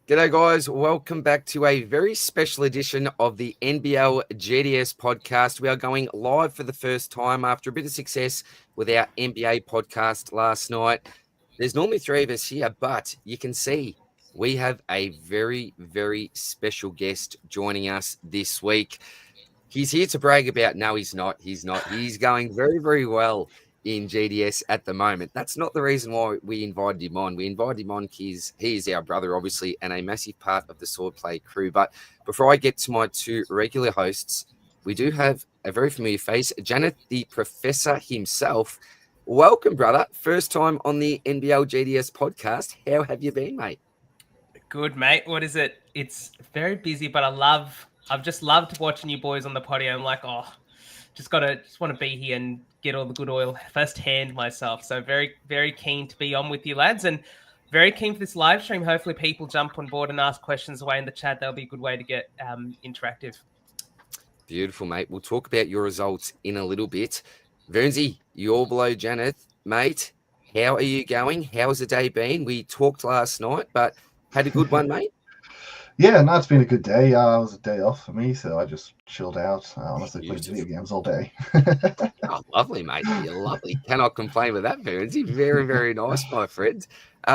G'day, guys. Welcome back to a very special edition of the NBL GDS Podcast. We are going live for the first time after a bit of success with our NBA podcast last night. There's normally three of us here, but you can see we have a very, very special guest joining us this week. He's here to brag about. No, he's not. He's going very, very well in GDS at the moment. That's not the reason why we invited him on. We invited him on because he is our brother, obviously, and a massive part of the Swordplay crew. But before I get to my two regular hosts, we do have a very familiar face, Janet, the professor himself. Welcome, brother. First time on the NBL GDS podcast. How have you been, mate? Good, mate. What is it? It's very busy, but I've just loved watching you boys on the potty. I'm like, just want to be here and get all the good oil firsthand myself. So very, very keen to be on with you lads, and very keen for this live stream. Hopefully people jump on board and ask questions away in the chat. That'll be a good way to get interactive. Beautiful, mate. We'll talk about your results in a little bit. Vernsey, you're below Janet. Mate, how are you going? How's the day been? We talked last night, but had a good one, mate? Yeah, no, it's been a good day. It was a day off for me, so I just chilled out. Honestly, played video games all day. Oh, lovely, mate. You're lovely. Cannot complain with that, Vernsey. Very, very nice, my friend.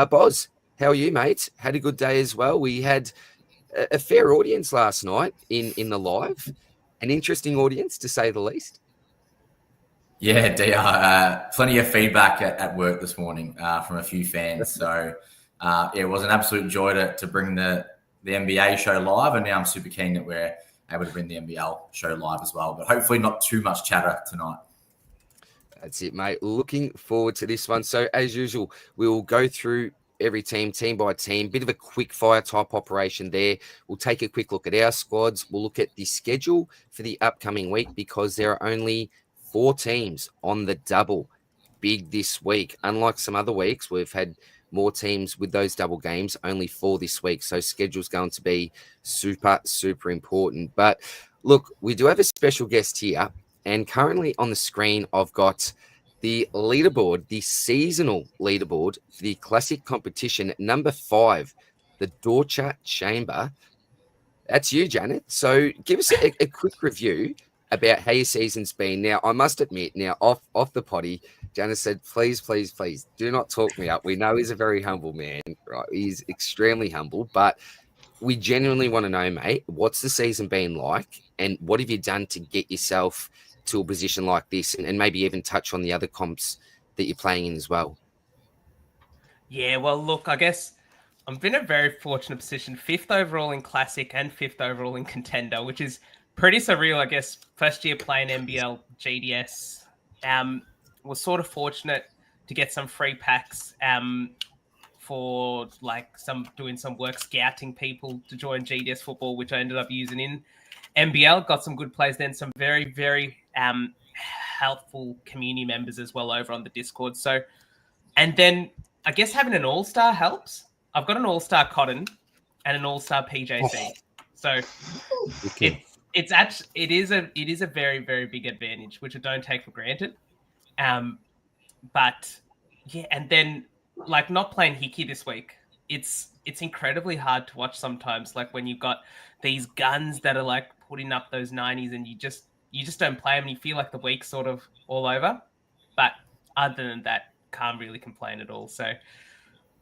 Boz, how are you, mate? Had a good day as well. We had a fair audience last night in the live. An interesting audience, to say the least. Yeah, DR. Plenty of feedback at work this morning from a few fans. So it was an absolute joy to bring the NBA show live, and now I'm super keen that we're able to bring the NBL show live as well. But hopefully not too much chatter tonight. That's it, mate. Looking forward to this one. So as usual, we'll go through every team by team. Bit of a quick fire type operation there. We'll take a quick look at our squads. We'll look at the schedule for the upcoming week because there are only 4 teams on the double big this week. Unlike some other weeks, we've had more teams with those double games, only 4 this week. So schedule's going to be super, super important. But look, we do have a special guest here. And currently on the screen, I've got the leaderboard, the seasonal leaderboard for the classic competition, number 5, the Dorcha Chamber. That's you, Janet. So give us a quick review about how your season's been. Now, I must admit, off the potty, Janet said, please, do not talk me up. We know he's a very humble man, right? He's extremely humble, but we genuinely want to know, mate, what's the season been like and what have you done to get yourself to a position like this and maybe even touch on the other comps that you're playing in as well? Yeah, well, look, I guess I'm in a very fortunate position. 5th overall in Classic and 5th overall in Contender, which is pretty surreal, I guess. First year playing NBL GDS. Was sort of fortunate to get some free packs for doing some work scouting people to join GDS football, which I ended up using in NBL. Got some good plays then, some very, very helpful community members as well over on the Discord. So, and then I guess having an all-star helps. I've got an all-star Cotton and an all-star PJC. So Okay. it is a very, very big advantage, which I don't take for granted. But yeah, and then like not playing Hickey this week, it's incredibly hard to watch sometimes. Like when you've got these guns that are like putting up those 90s and you just don't play them and you feel like the week's sort of all over. But other than that, can't really complain at all. So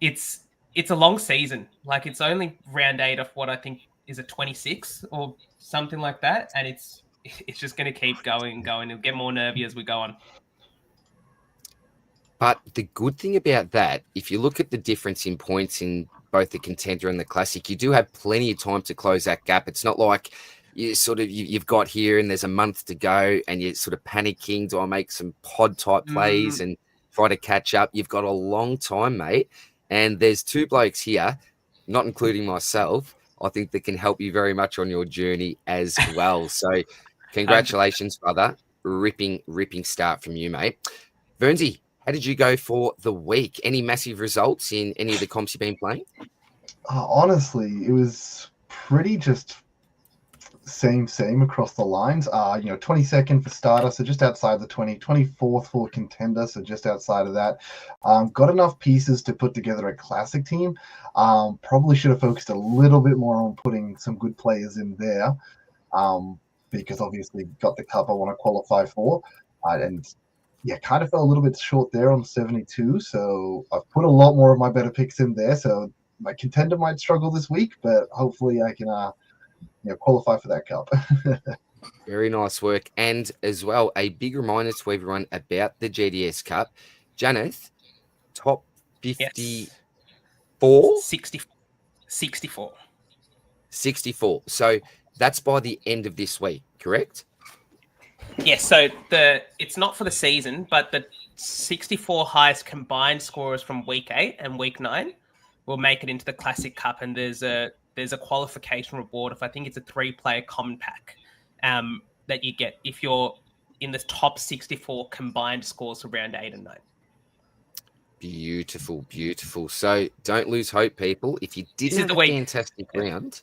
it's a long season. Like it's only round 8 of what I think is a 26 or something like that. And it's just going to keep going and going. It'll get more nervy as we go on. But the good thing about that, if you look at the difference in points in both the Contender and the Classic, you do have plenty of time to close that gap. It's not like you've got here and there's a month to go and you're sort of panicking. Do I make some pod type plays and try to catch up? You've got a long time, mate. And there's 2 blokes here, not including myself, I think that can help you very much on your journey as well. So congratulations, brother. Ripping start from you, mate. Vernsey, how did you go for the week? Any massive results in any of the comps you've been playing? Honestly, it was pretty just same across the lines. 22nd for starter, so just outside the 20, 24th for contender, so just outside of that. Got enough pieces to put together a classic team. Probably should have focused a little bit more on putting some good players in there, because obviously got the cup I want to qualify for, and yeah, kind of fell a little bit short there on 72. So I've put a lot more of my better picks in there. So my contender might struggle this week, but hopefully I can qualify for that cup. Very nice work. And as well, a big reminder to everyone about the GDS Cup. Janeth, top 54? Yes. 64. 64. So that's by the end of this week, correct? Yes, so it's not for the season, but the 64 highest combined scorers from week 8 and week 9 will make it into the Classic Cup, and there's a qualification reward I think it's a 3-player common pack that you get if you're in the top 64 combined scores for round 8 and 9. Beautiful, beautiful. So don't lose hope, people. If you did have a fantastic round,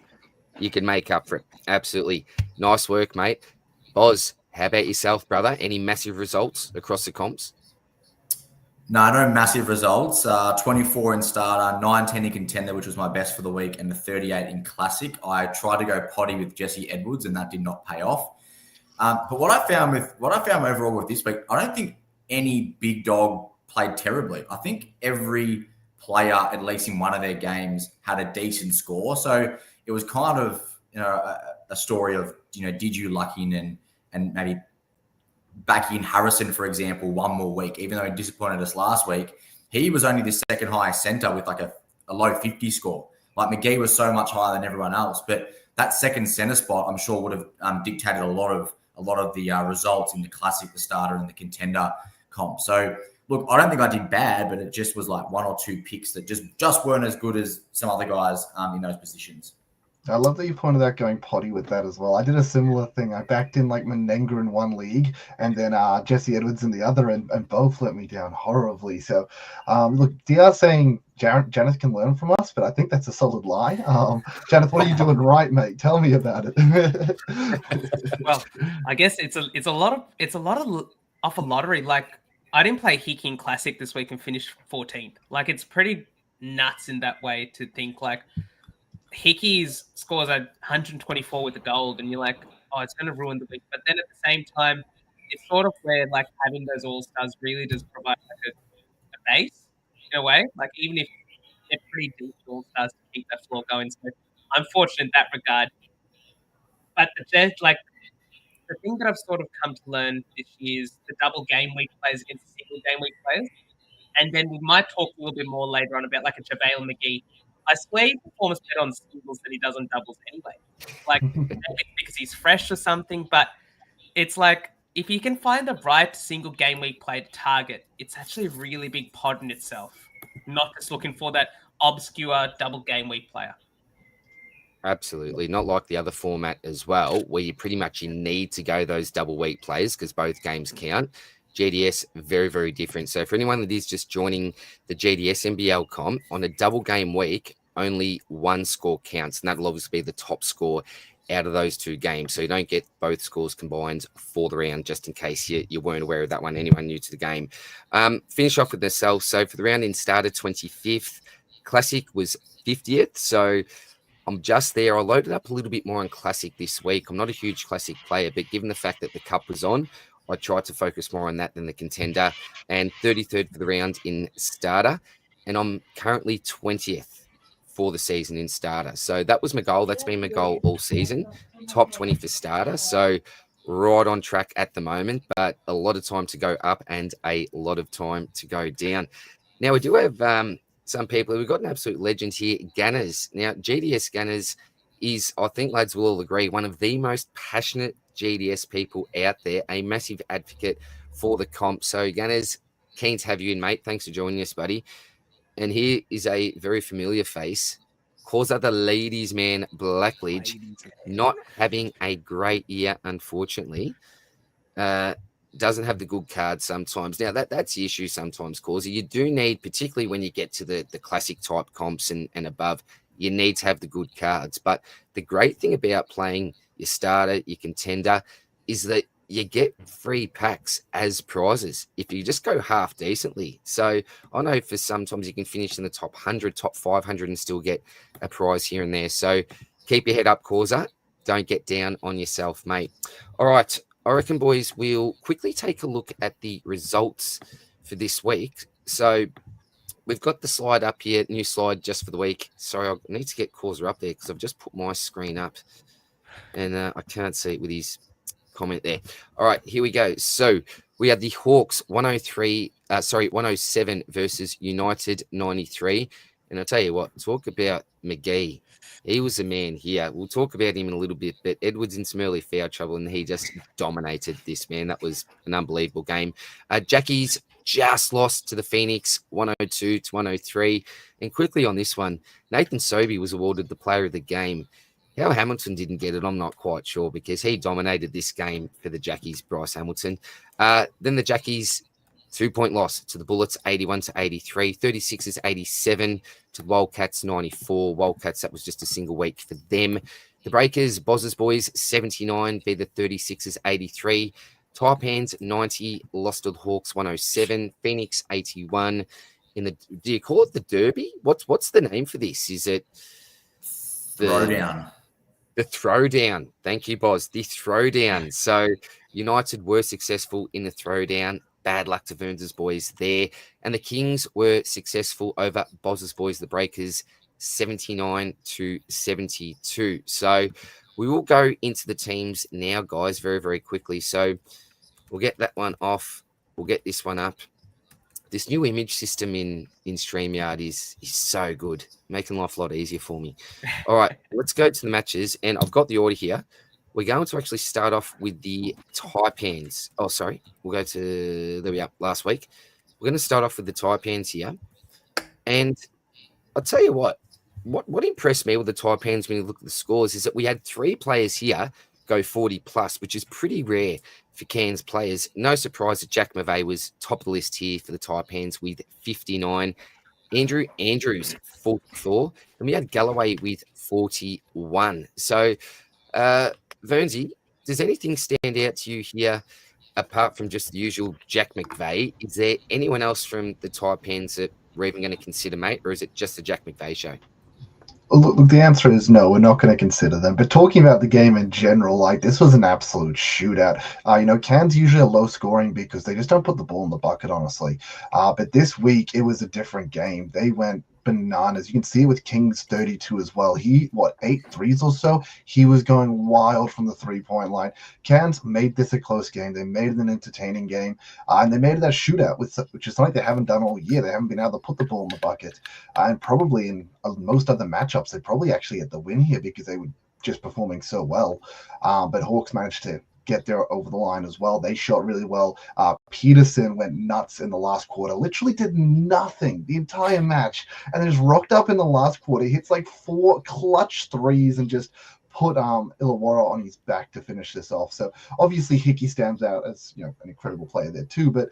you can make up for it. Absolutely. Nice work, mate. Boz, how about yourself, brother? Any massive results across the comps? No massive results. 24 in starter, 9-10 in contender, which was my best for the week, and the 38 in classic. I tried to go potty with Jesse Edwards, and that did not pay off. But what I found overall with this week, I don't think any big dog played terribly. I think every player, at least in one of their games, had a decent score. So it was kind of a story of did you luck in and maybe back in Harrison, for example, one more week, even though he disappointed us last week. He was only the second highest center with like a low 50 score. Like McGee was so much higher than everyone else, but that second center spot, I'm sure, would have dictated a lot of the results in the classic, the starter, and the contender comp. So look, I don't think I did bad, but it just was like one or two picks that just weren't as good as some other guys in those positions. I love that you pointed out going potty with that as well. I did a similar thing. I backed in like Menenga in one league and then Jesse Edwards in the other, and both let me down horribly. So, look, DR saying Janeth can learn from us, but I think that's a solid lie. Janeth, what are you doing right, mate? Tell me about it. Well, I guess it's a lot of off a lottery. Like, I didn't play Hickey in Classic this week and finished 14th. Like, it's pretty nuts in that way to think like Hickey's scores at 124 with the gold, and you're like, oh, it's going to ruin the week. But then at the same time, it's sort of where like having those all-stars really does provide like a base in a way. Like, even if they're pretty deep all-stars to keep that floor going. So I'm fortunate in that regard. But the thing that I've sort of come to learn this year is the double game week players against single game week players. And then we might talk a little bit more later on about like a JaVale McGee. I swear he performs better on singles than he does on doubles anyway. Like, maybe it's because he's fresh or something, but it's like if you can find the right single game week play to target, it's actually a really big pod in itself. Not just looking for that obscure double game week player. Absolutely. Not like the other format as well, where you pretty much need to go those double week plays because both games count. GDS, very, very different. So for anyone that is just joining the GDS NBL comp, on a double game week, only one score counts, and that'll obviously be the top score out of those two games. So you don't get both scores combined for the round, just in case you weren't aware of that one, anyone new to the game. Finish off with themselves. So for the round in started 25th, Classic was 50th. So I'm just there. I loaded up a little bit more on Classic this week. I'm not a huge Classic player, but given the fact that the Cup was on, I tried to focus more on that than the contender. And 33rd for the round in starter. And I'm currently 20th for the season in starter. So that was my goal. That's been my goal all season. Top 20 for starter. So right on track at the moment, but a lot of time to go up and a lot of time to go down. Now, we do have some people. We've got an absolute legend here, Gunners. Now, GDS Gunners is, I think lads will all agree, one of the most passionate GDS people out there, a massive advocate for the comp. So, Gunners, keen to have you in, mate. Thanks for joining us, buddy. And here is a very familiar face. Calls out the ladies' man, Blackledge, not having a great year, unfortunately. Doesn't have the good cards sometimes. Now, that's the issue sometimes, Causey. You do need, particularly when you get to the classic type comps and above, you need to have the good cards. But the great thing about playing your starter, your contender, is that you get free packs as prizes if you just go half decently. So I know for sometimes you can finish in the top 100, top 500 and still get a prize here and there. So keep your head up, Causa. Don't get down on yourself, mate. All right. I reckon, boys, we'll quickly take a look at the results for this week. So we've got the slide up here, new slide just for the week. Sorry, I need to get Causa up there because I've just put my screen up and I can't see it with his comment there. All right, here we go. So we had the Hawks 107 versus United 93. And I'll tell you what, talk about McGee. He was a man here. We'll talk about him in a little bit, but Edwards in some early foul trouble, and he just dominated this, man. That was an unbelievable game. Jackie's just lost to the Phoenix 102 to 103. And quickly on this one, Nathan Sobey was awarded the player of the game. How Hamilton didn't get it, I'm not quite sure, because he dominated this game for the Jackies, Bryce Hamilton. Then the Jackies 2-point loss to the Bullets, 81 to 83. 36ers 87 to the Wildcats 94. Wildcats, that was just a single week for them. The Breakers, Boz's boys 79 beat the 36ers 83. Taipans 90 lost to the Hawks 107. Phoenix 81. Do you call it the Derby? What's the name for this? Is it the Throwdown? The throwdown. Thank you, Boz. The throwdown. So United were successful in the throwdown. Bad luck to Verns' boys there. And the Kings were successful over Boz's boys, the Breakers, 79 to 72. So we will go into the teams now, guys, very, very quickly. So we'll get that one off. We'll get this one up. This new image system in StreamYard is so good, making life a lot easier for me. All right, let's go to the matches. And I've got the order here. We're going to actually start off with the Taipans. Oh, sorry. We'll go to, there we are, last week. We're going to start off with the Taipans here. And I'll tell you what impressed me with the Taipans when you look at the scores is that we had 3 players here go 40 plus, which is pretty rare for Cairns players. No surprise that Jack Mavey was top of the list here for the Taipans with 59. Andrew Andrews, 44. And we had Galloway with 41. So, Vernsey, does anything stand out to you here apart from just the usual Jack McVeigh? Is there anyone else from the Taipans that we're even going to consider, mate, or is it just the Jack McVeigh show? Look, the answer is no. We're not going to consider them. But talking about the game in general, like this was an absolute shootout. Cairns usually are low scoring because they just don't put the ball in the bucket, honestly. But this week it was a different game. They went bananas. You can see it with Kings 32 as well. 8 threes or so. He was going wild from the 3-point line. Cairns made this a close game. They made it an entertaining game, and they made it a shootout, which is something they haven't done all year. They haven't been able to put the ball in the bucket, and probably in most other matchups, they probably actually had the win here because they were just performing so well. But Hawks managed to get there over the line as well. They shot really well. Peterson went nuts in the last quarter, literally did nothing the entire match, and then just rocked up in the last quarter, hits like 4 clutch threes and just put Illawarra on his back to finish this off. So obviously Hickey stands out as an incredible player there too, but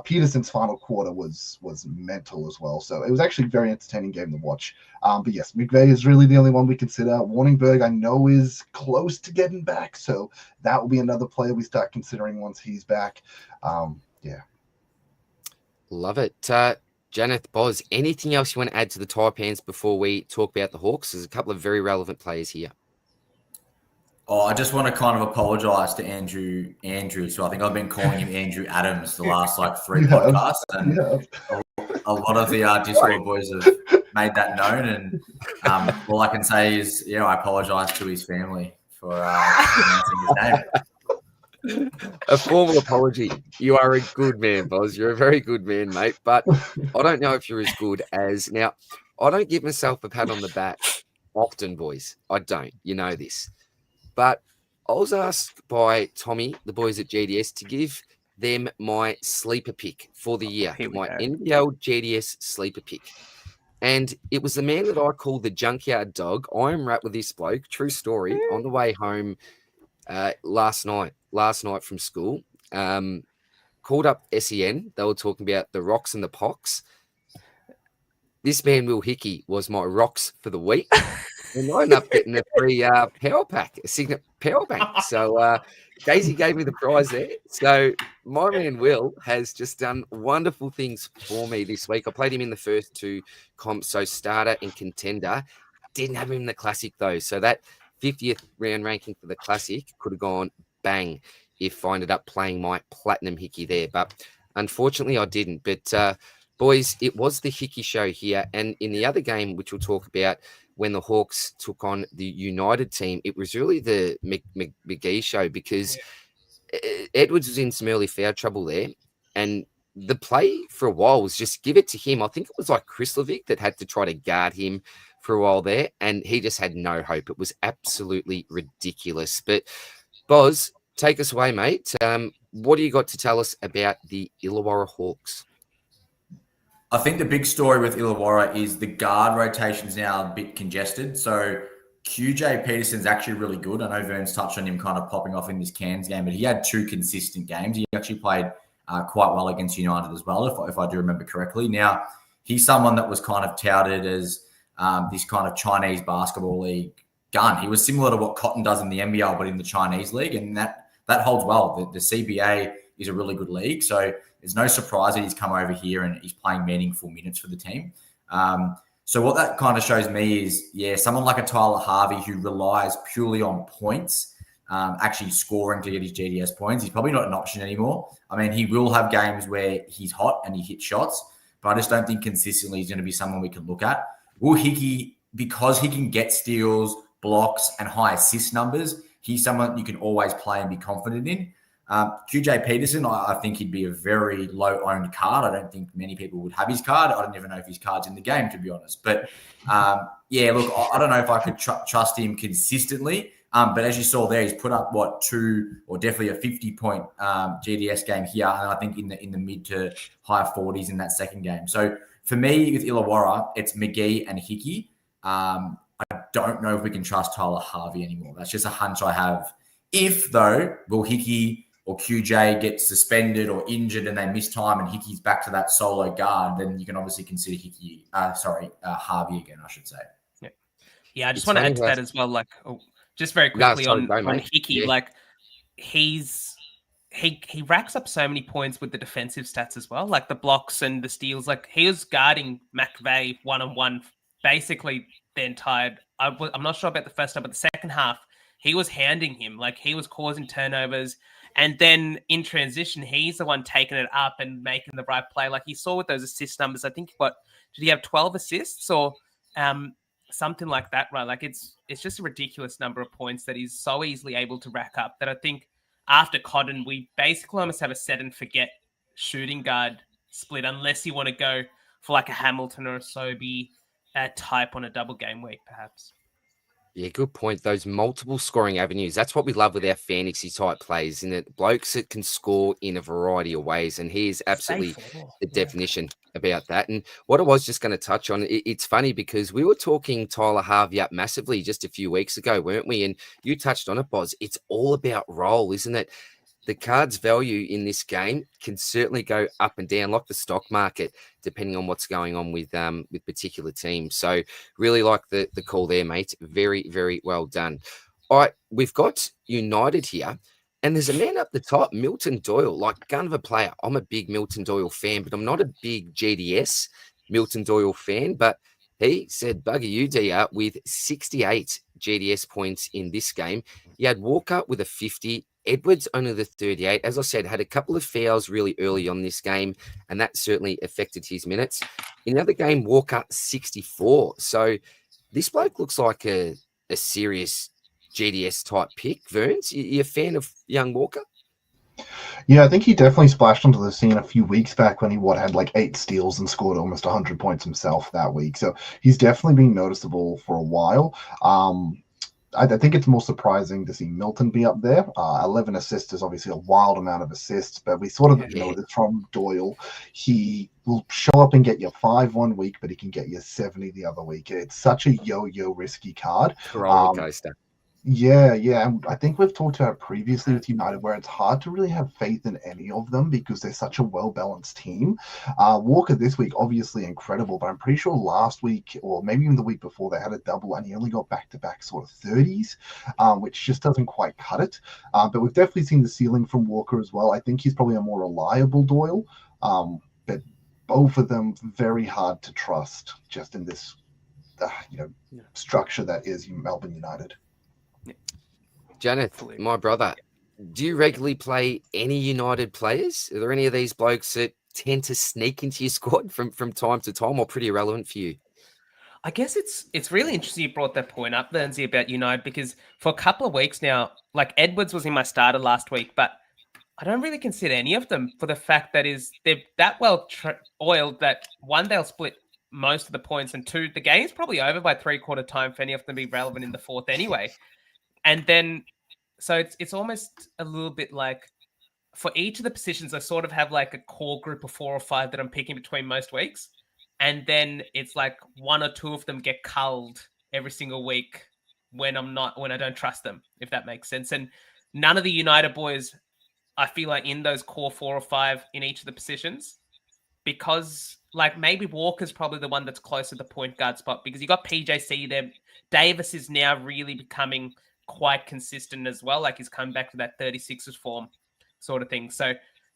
Peterson's final quarter was mental as well. So it was actually a very entertaining game to watch. But yes, McVeigh is really the only one we consider. Warningberg I know is close to getting back, so that will be another player we start considering once he's back. Yeah. Love it. Janeth, Boz, anything else you want to add to the Taipans before we talk about the Hawks? There's a couple of very relevant players here. Oh, I just want to kind of apologise to Andrew. So I think I've been calling him Andrew Adams the last 3 podcasts, and a lot of the Discord boys have made that known. And all I can say is, I apologise to his family for pronouncing his name. A formal apology. You are a good man, Boz. You're a very good man, mate. But I don't know if you're as good as now. I don't give myself a pat on the back often, boys. I don't. You know this. But I was asked by Tommy, the boys at GDS, to give them my sleeper pick for the year, my NBL GDS sleeper pick. And it was the man that I call the junkyard dog. I am right with this bloke. True story. On the way home last night from school, called up SEN. They were talking about the rocks and the pox. This man, Will Hickey, was my rocks for the week. And I ended up getting a free power pack, a Signet power bank. So Daisy gave me the prize there. So my man Will has just done wonderful things for me this week. I played him in the first two comps, so starter and contender. Didn't have him in the classic though. So that 50th round ranking for the classic could have gone bang if I ended up playing my platinum Hickey there. But unfortunately I didn't. But boys, it was the Hickey show here. And in the other game, which we'll talk about, when the Hawks took on the United team, it was really the McGee show because Edwards was in some early foul trouble there. And the play for a while was just give it to him. I think it was like Krislovic that had to try to guard him for a while there. And he just had no hope. It was absolutely ridiculous. But Boz, take us away, mate. What do you got to tell us about the Illawarra Hawks? I think the big story with Illawarra is the guard rotation's now a bit congested. So QJ Peterson's actually really good. I know Vern's touched on him kind of popping off in this Cairns game, but he had 2 consistent games. He actually played quite well against United as well, if I do remember correctly. Now, he's someone that was kind of touted as this kind of Chinese basketball league gun. He was similar to what Cotton does in the NBL, but in the Chinese league, and that holds well. The CBA is a really good league, so there's no surprise that he's come over here and he's playing meaningful minutes for the team. So what that kind of shows me is, someone like a Tyler Harvey who relies purely on points, actually scoring to get his GDS points. He's probably not an option anymore. I mean, he will have games where he's hot and he hits shots, but I just don't think consistently he's going to be someone we can look at. Will Hickey, because he can get steals, blocks, and high assist numbers, he's someone you can always play and be confident in. QJ Peterson, I think he'd be a very low-owned card. I don't think many people would have his card. I don't even know if his card's in the game, to be honest. But, look, I don't know if I could trust him consistently. But as you saw there, he's put up, 2 or definitely a 50-point GDS game here, and I think in the mid to high 40s in that second game. So for me, with Illawarra, it's McGee and Hickey. I don't know if we can trust Tyler Harvey anymore. That's just a hunch I have. If, though, will Hickey or QJ get suspended or injured and they miss time and Hickey's back to that solo guard, then you can obviously consider Harvey again, I should say. Yeah, I just want to add to that as well. Like, just very quickly on Hickey, he racks up so many points with the defensive stats as well, like the blocks and the steals. Like, he was guarding McVeigh one-on-one basically the entire. I'm not sure about the first half, but the second half, he was handing him. Like, he was causing turnovers. And then in transition, he's the one taking it up and making the right play. Like, you saw with those assist numbers, I think, did he have 12 assists or something like that, right? Like, it's just a ridiculous number of points that he's so easily able to rack up that I think after Cotton, we basically almost have a set and forget shooting guard split, unless you want to go for like a Hamilton or a Sobey type on a double game week, perhaps. Yeah, good point. Those multiple scoring avenues. That's what we love with our fantasy type plays, and it blokes that can score in a variety of ways. And he is absolutely the definition about that. And what I was just going to touch on, it's funny because we were talking Tyler Harvey up massively just a few weeks ago, weren't we? And you touched on it, Boz. It's all about role, isn't it? The card's value in this game can certainly go up and down, like the stock market, depending on what's going on with particular teams. So really like the call there, mate. Very, very well done. All right, we've got United here, and there's a man up the top, Milton Doyle, like gun of a player. I'm a big Milton Doyle fan, but I'm not a big GDS Milton Doyle fan. But he said, bugger you, DR, with 68 GDS points in this game. He had Walker with a 50. Edwards only the 38. As I said, had a couple of fouls really early on this game, and that certainly affected his minutes. In the other game, Walker 64. So this bloke looks like a serious GDS type pick. Verns, you a fan of young Walker? Yeah, I think he definitely splashed onto the scene a few weeks back when he had like 8 steals and scored almost 100 points himself that week. So he's definitely been noticeable for a while. I think it's more surprising to see Milton be up there. 11 assists is obviously a wild amount of assists, but we sort of know that from Doyle. He will show up and get you 5 one week, but he can get you 70 the other week. It's such a yo-yo risky card. Roller coaster. Yeah. And I think we've talked about it previously with United where it's hard to really have faith in any of them because they're such a well-balanced team. Walker this week, obviously incredible, but I'm pretty sure last week or maybe even the week before they had a double and he only got back-to-back sort of 30s, which just doesn't quite cut it. But we've definitely seen the ceiling from Walker as well. I think he's probably a more reliable Doyle, but both of them very hard to trust just in this structure that is Melbourne United. Janeth, my brother, do you regularly play any United players? Are there any of these blokes that tend to sneak into your squad from time to time, or pretty irrelevant for you? I guess it's really interesting you brought that point up, Lindsay, about United, because for a couple of weeks now, like Edwards was in my starter last week, but I don't really consider any of them for the fact that they're that well oiled that one, they'll split most of the points, and two, the game's probably over by 3/4 time for any of them to be relevant in the fourth anyway. And then, so it's almost a little bit like for each of the positions, I sort of have like a core group of 4 or 5 that I'm picking between most weeks. And then it's like 1 or 2 of them get culled every single week when I don't trust them, if that makes sense. And none of the United boys, I feel like in those core 4 or 5 in each of the positions, because like maybe Walker's probably the one that's closer to the point guard spot because you got PJC there. Davis is now really becoming quite consistent as well. Like he's come back to that 36ers form sort of thing. So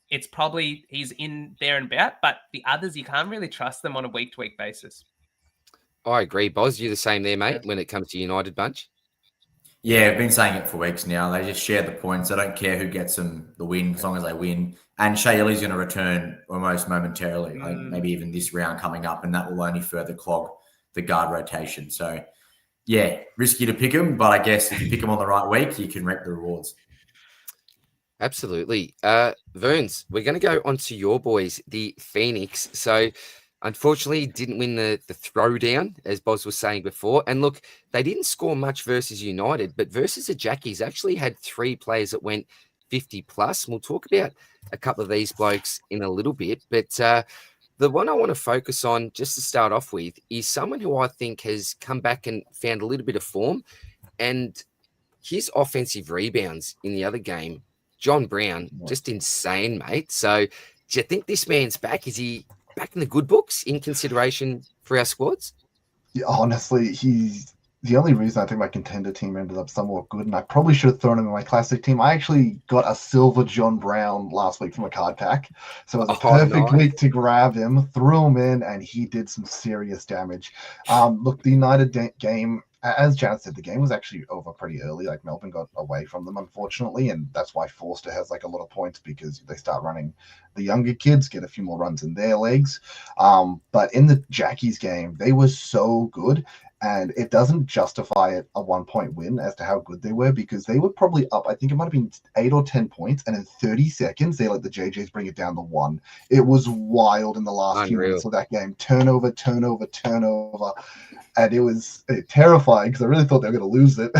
it's probably he's in there and about, but the others, you can't really trust them on a week-to-week basis. I agree, Boz. You're the same there, mate, when it comes to United bunch. Yeah, I've been saying it for weeks now. They just share the points. I don't care who gets them the win as long as they win. And Shea Ellie's going to return almost momentarily, like maybe even this round coming up, and that will only further clog the guard rotation. So, yeah, risky to pick them, but I guess if you pick them on the right week, you can reap the rewards. Absolutely. Verns, we're going to go on to your boys, the Phoenix. So, unfortunately, didn't win the throwdown, as Boz was saying before. And look, they didn't score much versus United, but versus the Jackies actually had 3 players that went 50 plus. And we'll talk about a couple of these blokes in a little bit. But the one I want to focus on, just to start off with, is someone who I think has come back and found a little bit of form. And his offensive rebounds in the other game, John Brown, just insane, mate. So do you think this man's back? Is he back in the good books in consideration for our squads? Yeah, honestly, he's the only reason I think my contender team ended up somewhat good, and I probably should have thrown him in my classic team. I actually got a silver John Brown last week from a card pack, so it was a perfect week to grab him, threw him in, and he did some serious damage. Look, the United game, as Janet said, the game was actually over pretty early. Like Melbourne got away from them, unfortunately, and that's why Forster has like a lot of points because they start running the younger kids, get a few more runs in their legs. But in the Jackies game, they were so good. And it doesn't justify it a 1-point win as to how good they were because they were probably up. I think it might have been 8 or 10 points. And in 30 seconds, they let the JJs bring it down to 1. It was wild in the last few minutes of that game. Turnover. And it was terrifying because I really thought they were going to lose it.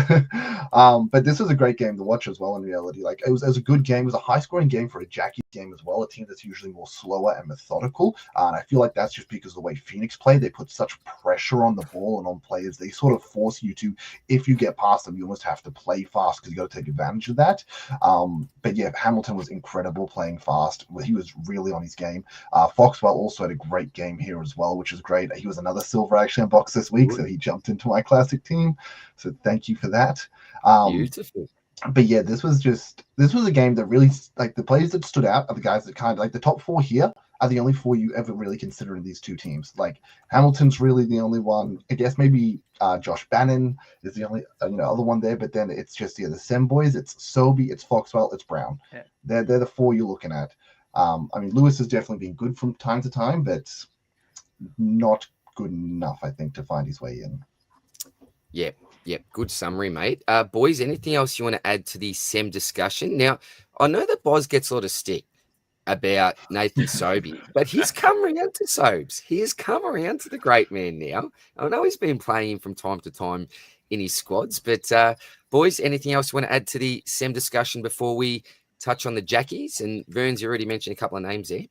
But this was a great game to watch as well in reality. Like it was a good game. It was a high-scoring game for a Jackies game as well, a team that's usually more slower and methodical. And I feel like that's just because of the way Phoenix play. They put such pressure on the ball and on players. They sort of force you to, if you get past them, you almost have to play fast because you got to take advantage of that. But yeah, Hamilton was incredible playing fast. He was really on his game. Foxwell also had a great game here as well, which is great. He was another silver actually in box this week, so he jumped into my classic team. So thank you for that. Beautiful. But yeah, this was a game that really, like, the players that stood out are the guys that kind of like the top 4 here are the only 4 you ever really consider in these two teams. Like Hamilton's really the only one. I guess maybe Josh Bannon is the only other one there. But then it's just the Sem boys. It's Sobey, it's Foxwell, it's Brown. Yeah. They're the 4 you're looking at. I mean, Lewis has definitely been good from time to time, but not good enough, I think, to find his way in. Yep. Good summary, mate. Boys, anything else you want to add to the SEM discussion? Now, I know that Boz gets a lot of stick about Nathan Sobey, but he's come around to Sobes. He has come around to the great man now. I know he's been playing him from time to time in his squads, but boys, anything else you want to add to the SEM discussion before we touch on the Jackies? And Verns, you already mentioned a couple of names there.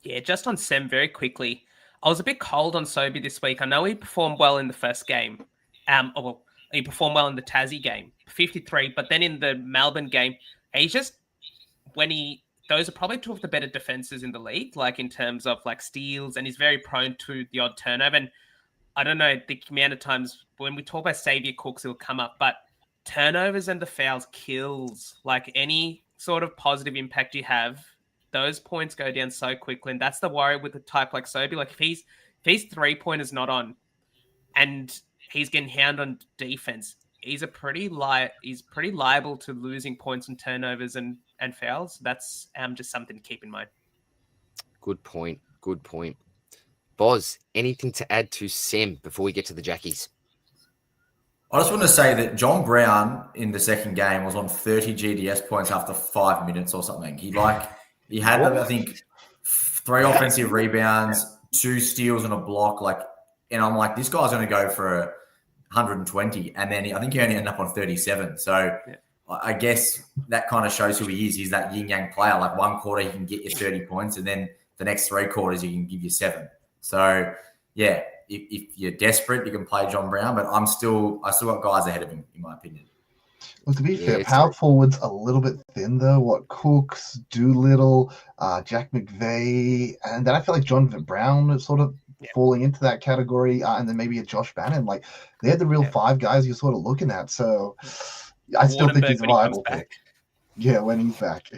Yeah, just on SEM very quickly. I was a bit cold on Sobey this week. I know he performed well in the first game. He performed well in the Tassie game, 53. But then in the Melbourne game, he's just those are probably two of the better defenses in the league, like in terms of like steals, and he's very prone to the odd turnover. And I don't know the amount of times when we talk about Xavier Cooks, it'll come up, but turnovers and the fouls kills. Like any sort of positive impact you have, those points go down so quickly. And that's the worry with a type like Sobey. Like if his 3-pointer's not on and he's getting hound on defense, he's pretty liable to losing points and turnovers and fouls. That's just something to keep in mind. Good point. Boz, anything to add to Sam before we get to the Jackies? I just want to say that John Brown in the second game was on 30 GDS points after 5 minutes or something. He had, I think, 3 offensive rebounds, 2 steals and a block. And I'm like, this guy's going to go for 120. And then I think he only ended up on 37. So I guess that kind of shows who he is. He's that yin-yang player. Like one quarter, he can get you 30 points. And then the next 3 quarters, he can give you 7. So, yeah, if you're desperate, you can play John Brown. But I still got guys ahead of him, in my opinion. Well, to be fair, power forward's a little bit thin, though. Cooks, Doolittle, Jack McVeigh, and then I feel like John Brown is sort of falling into that category, and then maybe a Josh Bannon. Like, they're the real 5 guys you're sort of looking at. So I still think he's a viable pick. Yeah, when he's back.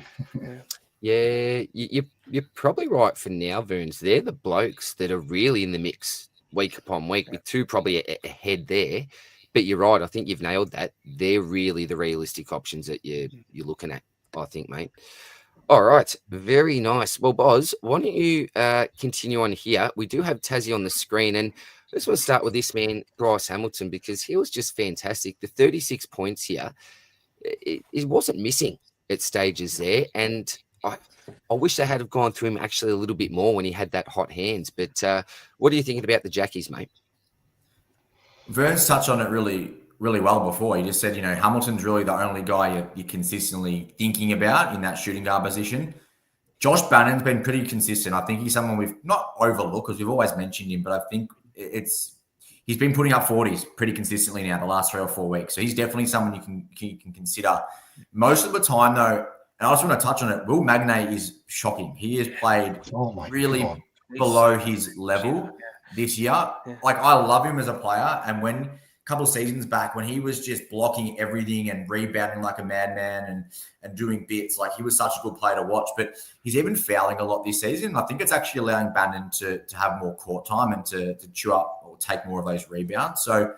Yeah, you're probably right for now, Verns. They're the blokes that are really in the mix week upon week, with 2 probably ahead there. But you're right. I think you've nailed that. They're really the realistic options that you're looking at, I think, mate. All right. Very nice. Well, Boz, why don't you continue on here? We do have Tassie on the screen, and I just want to start with this man, Bryce Hamilton, because he was just fantastic. The 36 points here, it wasn't missing at stages there, and I wish they had have gone to him actually a little bit more when he had that hot hands. But what are you thinking about the Jackies, mate? Vern's touched on it really, really well before. He just said, Hamilton's really the only guy you're consistently thinking about in that shooting guard position. Josh Bannon's been pretty consistent. I think he's someone we've not overlooked because we've always mentioned him, but I think he's been putting up 40s pretty consistently now the last 3 or 4 weeks. So he's definitely someone you can consider. Most of the time, though, and I just want to touch on it, Will Magnay is shocking. He has played really below his level this year. Like, I love him as a player. And when a couple of seasons back, when he was just blocking everything and rebounding like a madman and doing bits, like, he was such a good player to watch. But he's even fouling a lot this season. I think it's actually allowing Bannon to have more court time and to chew up or take more of those rebounds. So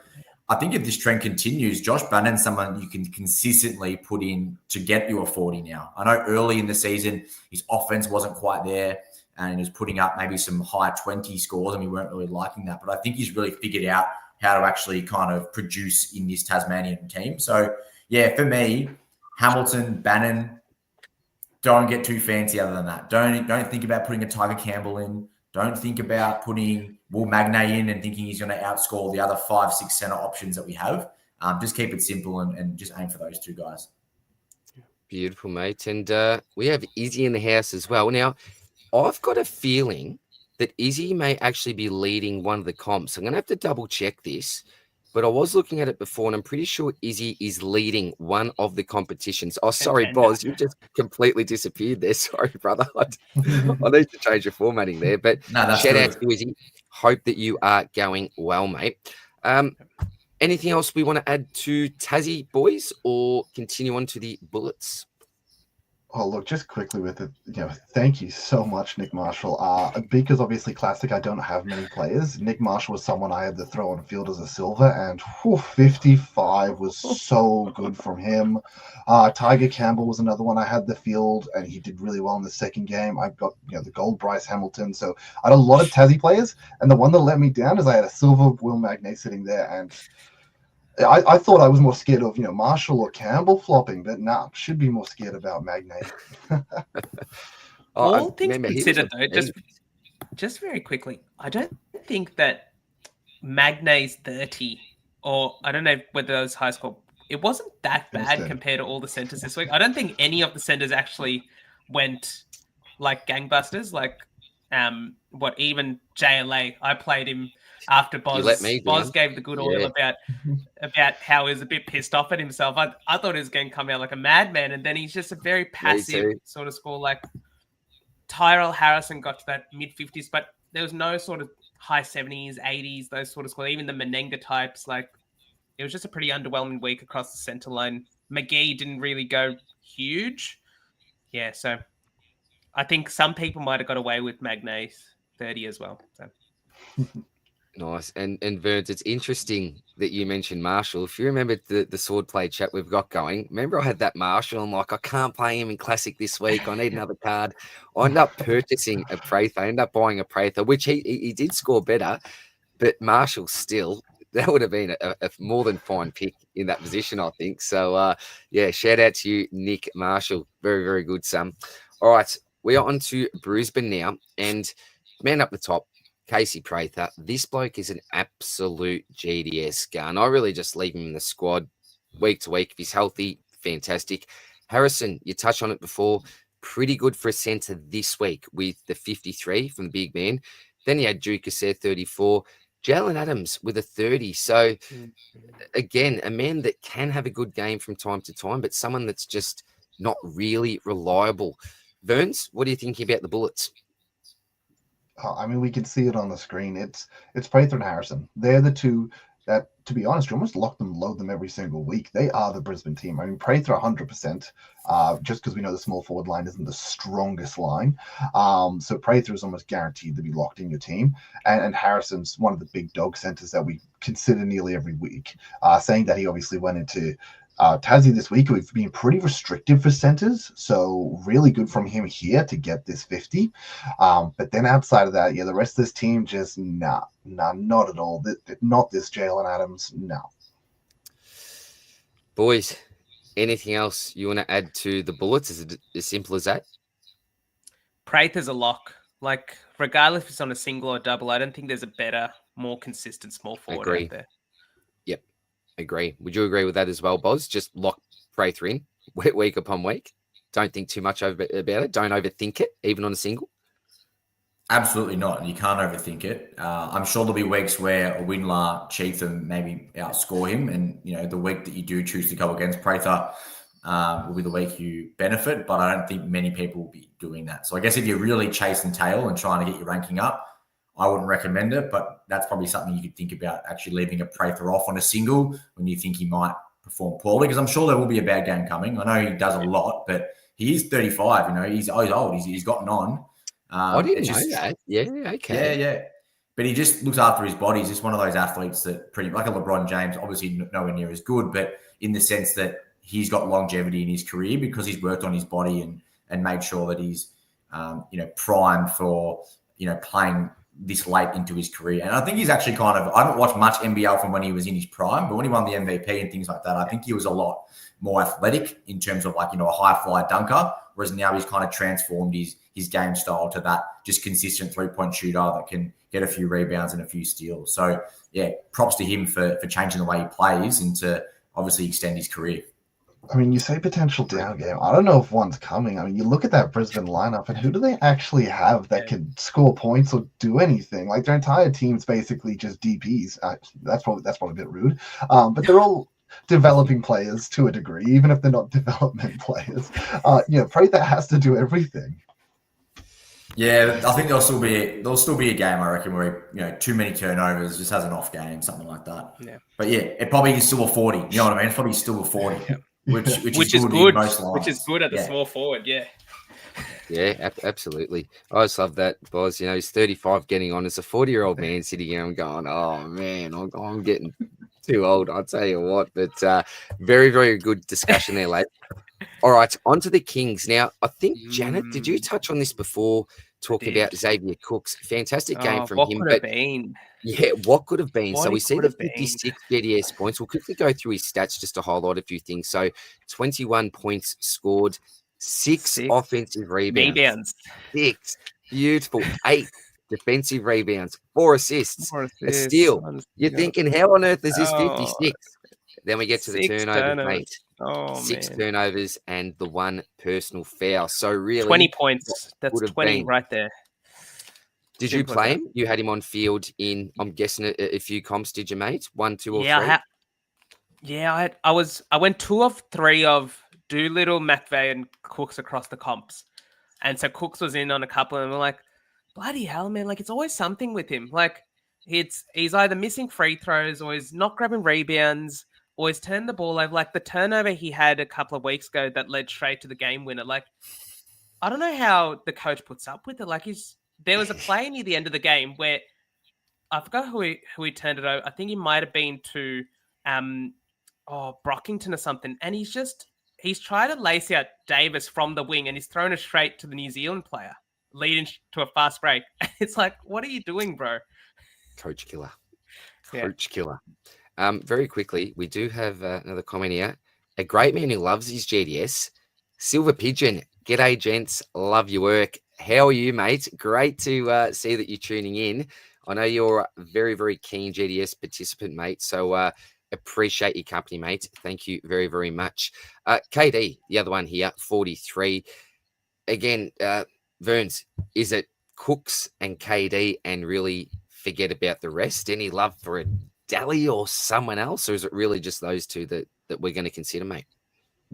I think if this trend continues, Josh Bannon's someone you can consistently put in to get you a 40 now. I know early in the season, his offense wasn't quite there and he was putting up maybe some high 20 scores and we weren't really liking that. But I think he's really figured out how to actually kind of produce in this Tasmanian team. So, yeah, for me, Hamilton, Bannon, don't get too fancy other than that. Don't think about putting a Tiger Campbell in. Don't think about putting Will Magnay in and thinking he's going to outscore the other 5-6 center options that we have. Just keep it simple and just aim for those 2 guys. Beautiful, mate. And we have Izzy in the house as well. Now, I've got a feeling that Izzy may actually be leading one of the comps. I'm going to have to double check this, but I was looking at it before and I'm pretty sure Izzy is leading one of the competitions. Oh, sorry, Boz, you just completely disappeared there. Sorry, brother. I need to change your formatting there, but shout out to Izzy. Hope that you are going well, mate. Anything else we want to add to Tassie, boys, or continue on to the Bullets? Oh, look, just quickly with it, thank you so much, Nick Marshall. Because obviously Classic, I don't have many players. Nick Marshall was someone I had to throw on field as a silver, and 55 was so good from him. Tiger Campbell was another one I had the field, and he did really well in the second game. I've got, the gold Bryce Hamilton. So I had a lot of Tassie players, and the one that let me down is I had a silver Will Magnay sitting there, and I thought I was more scared of, Marshall or Campbell flopping, but should be more scared about Magnay. All things considered, though, just very quickly, I don't think that Magnay's 30, or I don't know whether that was high school, it wasn't that bad compared to all the centers this week. I don't think any of the centers actually went like gangbusters. Like, Even JLA, I played him after You let me Boz down. gave the good oil about how he was a bit pissed off at himself. I thought he was going to come out like a madman, and then he's just a very passive sort of score. Like Tyrell Harrison got to that mid-50s, but there was no sort of high 70s, 80s, those sort of scores. Even the Menenga types, like it was just a pretty underwhelming week across the centre line. McGee didn't really go huge. Yeah, so I think some people might have got away with Magna's 30 as well. So. Nice. And Verns, it's interesting that you mentioned Marshall. If you remember the sword play chat we've got going, remember I had that Marshall. I'm like, I can't play him in Classic this week. I need another card. I ended up purchasing a Prather. I ended up buying a Prather, which he did score better, but Marshall still, that would have been a more than fine pick in that position, I think. So, yeah, shout out to you, Nick Marshall. Very, very good, son. All right, we are on to Brisbane now. And man up the top, Casey Prather. This bloke is an absolute GDS gun. I really just leave him in the squad week to week. If he's healthy, fantastic. Harrison, you touched on it before. Pretty good for a centre this week with the 53 from the big man. Then he had Dukas there, 34. Jalen Adams with a 30. So, again, a man that can have a good game from time to time, but someone that's just not really reliable. Verns, what are you thinking about the Bullets? I mean, we can see it on the screen. It's Prather and Harrison. They're the two that, to be honest, you almost load them every single week. They are the Brisbane team. I mean, Prather 100%, just because we know the small forward line isn't the strongest line. So Prather is almost guaranteed to be locked in your team. And Harrison's one of the big dog centers that we consider nearly every week. Saying that he obviously went into Tassie this week, we've been pretty restrictive for centers, so really good from him here to get this 50. But then outside of that, the rest of this team just not at all. Not this Jalen Adams, no. Boys, anything else you want to add to the Bullets? Is it as simple as that? Prather's a lock. Like, regardless if it's on a single or double, I don't think there's a better, more consistent small forward out there. Yep. Agree. Would you agree with that as well, Boz? Just lock Prather in week upon week. Don't think too much about it. Don't overthink it, even on a single. Absolutely not. You can't overthink it. I'm sure there'll be weeks where a Winlar, Cheatham maybe outscore him. And, the week that you do choose to go against Prather will be the week you benefit. But I don't think many people will be doing that. So I guess if you're really chasing tail and trying to get your ranking up, I wouldn't recommend it, but that's probably something you could think about, actually leaving a Prather off on a single when you think he might perform poorly, because I'm sure there will be a bad game coming. I know he does a lot, but he is 35, he's old. He's gotten on. I didn't know that. Yeah, okay. Yeah. But he just looks after his body. He's just one of those athletes that pretty like a LeBron James, obviously nowhere near as good, but in the sense that he's got longevity in his career because he's worked on his body and made sure that he's, primed for, playing this late into his career. And I think he's actually I haven't watched much NBL from when he was in his prime, but when he won the MVP and things like that, I think he was a lot more athletic in terms of a high fly dunker, whereas now he's kind of transformed his game style to that just consistent 3-point shooter that can get a few rebounds and a few steals. So yeah, props to him for changing the way he plays and to obviously extend his career. I mean, you say potential down game. I don't know if one's coming. I mean, you look at that Brisbane lineup, and who do they actually have that can score points or do anything? Like, their entire team's basically just DPs. That's probably a bit rude, but they're all developing players to a degree, even if they're not development players. Prather has to do everything. Yeah, I think there'll still be a game, I reckon, where too many turnovers, just has an off game, something like that. Yeah. But yeah, it probably is still a 40. You know what I mean? It's probably still a 40. Yeah. Which is good. Which is good at the small forward, yeah. Yeah, absolutely. I just love that, Boz. He's 35 getting on. It's a 40-year-old man sitting here and going, oh, man, I'm getting too old. I'll tell you what. But very, very good discussion there, lad. All right, on to the Kings. Now, I think, Janet, did you touch on this before, talking about Xavier Cooks? Fantastic game from him. What could have been? Yeah, what could have been? So we see the 56 GDS points. We'll quickly go through his stats just to highlight a few things. So 21 points scored, 6 offensive rebounds. 6. Beautiful. 8 defensive rebounds, 4 assists, a steal. You're thinking, how on earth is this 56? Then we get to the turnovers, mate. 6 turnovers and the 1 personal foul. So really, 20 points. That's 20 right there. Did you play him? You had him on field in, I'm guessing, a few comps, did you, mate? 1, 2, or 3? I went 2 of 3 of Doolittle, McVeigh, and Cooks across the comps. And so Cooks was in on a couple, and we're like, bloody hell, man, like it's always something with him. Like he's either missing free throws or he's not grabbing rebounds or he's turned the ball over. Like the turnover he had a couple of weeks ago that led straight to the game winner. Like, I don't know how the coach puts up with it. Like there was a play near the end of the game where I forgot who he turned it over. I think he might have been to Brockington or something. And he's tried to lace out Davis from the wing and he's thrown it straight to the New Zealand player, leading to a fast break. It's like, what are you doing, bro? Coach killer. Killer. Very quickly, we do have another comment here. A great man who loves his GDS. Silver Pigeon. G'day, gents. Love your work. How are you, mate? Great to see that you're tuning in. I know you're a very, very keen GDS participant, mate. So appreciate your company, mate. Thank you very, very much. KD, the other one here, 43. Again, Verns, is it Cooks and KD and really forget about the rest? Any love for a Dally or someone else? Or is it really just those two that we're going to consider, mate?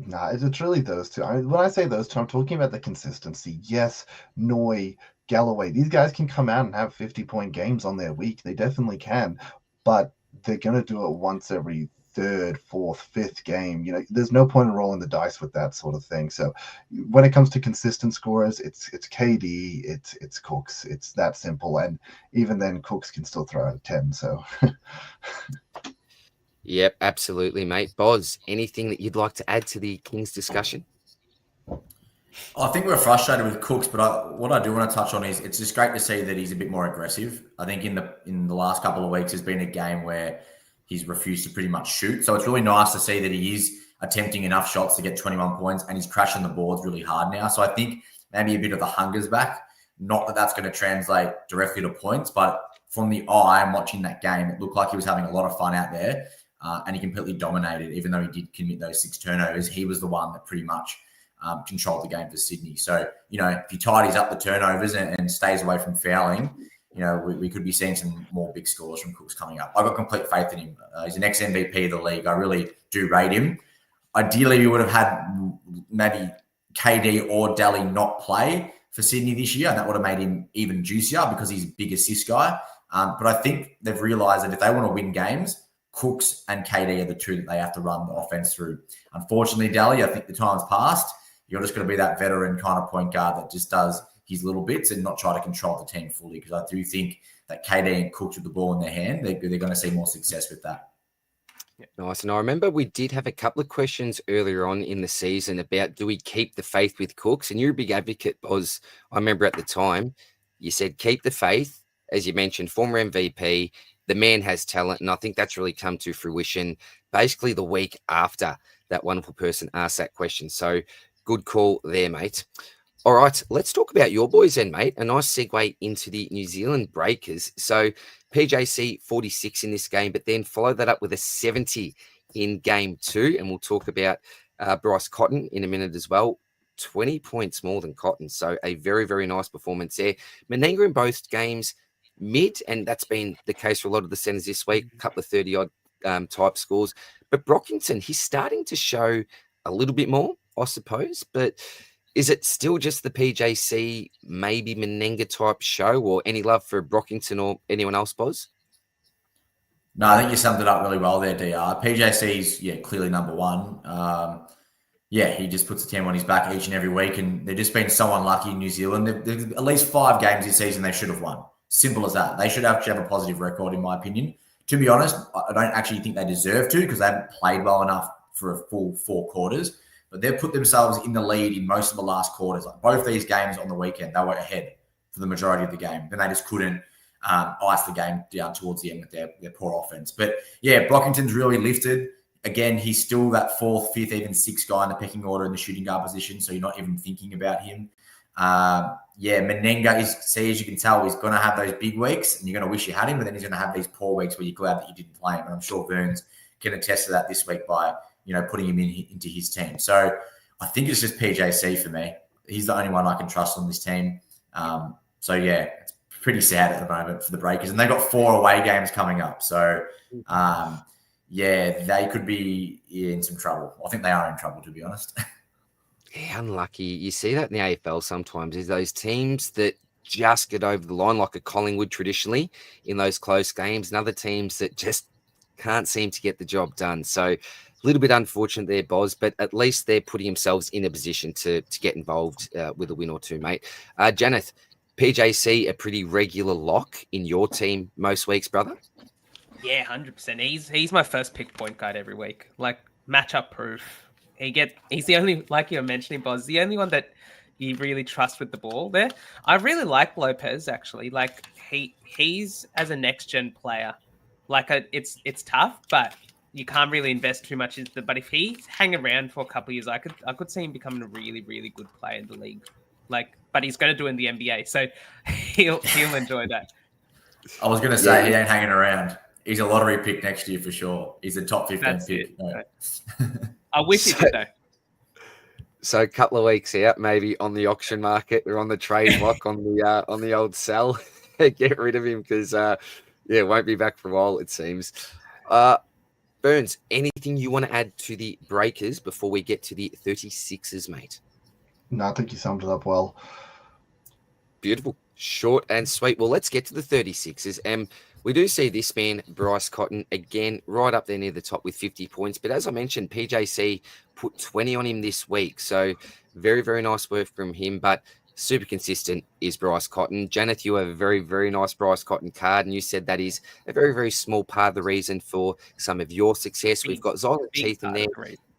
Nah, it's really those two. When I say those two, I'm talking about the consistency. Yes, Noy, Galloway, these guys can come out and have 50-point games on their week. They definitely can. But they're going to do it once every third, fourth, fifth game. There's no point in rolling the dice with that sort of thing. So when it comes to consistent scorers, it's KD, it's Cooks. It's that simple. And even then, Cooks can still throw out a 10. So Yep, absolutely, mate. Boz, anything that you'd like to add to the Kings discussion? I think we're frustrated with Cooks, but what I do want to touch on is it's just great to see that he's a bit more aggressive. I think in the last couple of weeks, there's been a game where he's refused to pretty much shoot. So it's really nice to see that he is attempting enough shots to get 21 points and he's crashing the boards really hard now. So I think maybe a bit of the hunger's back. Not that that's going to translate directly to points, but from the eye and watching that game, it looked like he was having a lot of fun out there. And he completely dominated, even though he did commit those 6 turnovers. He was the one that pretty much controlled the game for Sydney. So, if he tidies up the turnovers and stays away from fouling, we could be seeing some more big scores from Cooks coming up. I've got complete faith in him. He's an ex-MVP of the league. I really do rate him. Ideally, we would have had maybe KD or Dally not play for Sydney this year, and that would have made him even juicier because he's a big assist guy. But I think they've realised that if they want to win games, Cooks and KD are the two that they have to run the offense through. Unfortunately, Dally, I think the time's passed. You're just going to be that veteran kind of point guard that just does his little bits and not try to control the team fully, because I do think that KD and Cooks with the ball in their hand, they're going to see more success with that. Nice. And I remember we did have a couple of questions earlier on in the season about, do we keep the faith with Cooks? And you're a big advocate, Boz. I remember at the time you said keep the faith. As you mentioned, former MVP, the man has talent, and I think that's really come to fruition basically the week after that wonderful person asked that question. So good call there, mate. All right, let's talk about your boys then, mate. A nice segue into the New Zealand Breakers. So PJC 46 in this game, but then follow that up with a 70 in game 2, and we'll talk about Bryce Cotton in a minute as well. 20 points more than Cotton, so a very, very nice performance there. Menenga in both games mid, and that's been the case for a lot of the centers this week, a couple of 30-odd type scores. But Brockington, he's starting to show a little bit more, I suppose. But is it still just the PJC, maybe Menenga type show, or any love for Brockington or anyone else, Boz? No, I think you summed it up really well there, DR. PJC's, clearly number one. He just puts the team on his back each and every week, and they've just been so unlucky in New Zealand. They've at least 5 games this season they should have won. Simple as that. They should actually have a positive record, in my opinion. To be honest, I don't actually think they deserve to, because they haven't played well enough for a full 4 quarters. But they've put themselves in the lead in most of the last quarters. Like both these games on the weekend, they were ahead for the majority of the game. Then they just couldn't ice the game down towards the end with their poor offense. But Brockington's really lifted. Again, he's still that 4th, 5th, even 6th guy in the pecking order in the shooting guard position, so you're not even thinking about him. Menenga as you can tell, he's going to have those big weeks, and you're going to wish you had him, but then he's going to have these poor weeks where you're glad that you didn't play him. And I'm sure Burns can attest to that this week by, putting him into his team. So I think it's just PJC for me. He's the only one I can trust on this team. It's pretty sad at the moment for the Breakers. And they've got 4 away games coming up. So, they could be in some trouble. I think they are in trouble, to be honest. Yeah, unlucky. You see that in the AFL sometimes, is those teams that just get over the line, like a Collingwood traditionally in those close games, and other teams that just can't seem to get the job done. So a little bit unfortunate there, Boz, but at least they're putting themselves in a position to get involved with a win or two, mate. Janeth, PJC, a pretty regular lock in your team most weeks, brother? Yeah, 100%. He's my first pick point guard every week. Like, matchup proof. He's the only, like you're mentioning, Boz, the only one that you really trust with the ball there. I really like Lopez, actually. Like, he's as a next gen player. Like, it's tough, but you can't really invest too much into it. But if he's hanging around for a couple of years, I could see him becoming a really, really good player in the league. Like, but he's going to do it in the NBA, so he'll enjoy that. I was going to say he ain't hanging around. He's a lottery pick next year for sure. He's a top 15 pick. Right. I wish he did, though. So a couple of weeks out, maybe on the auction market or on the trade block on the old sell. Get rid of him because won't be back for a while, it seems. Burns, anything you want to add to the Breakers before we get to the 36ers, mate? No, I think you summed it up well. Beautiful. Short and sweet. Well, let's get to the 36ers. We do see this man, Bryce Cotton, again, right up there near the top with 50 points. But as I mentioned, PJC put 20 on him this week. So very, very nice work from him. But super consistent is Bryce Cotton. Janeth, you have a very, very nice Bryce Cotton card. And you said that is a very, very small part of the reason for some of your success. We've got Zylan Cheatham there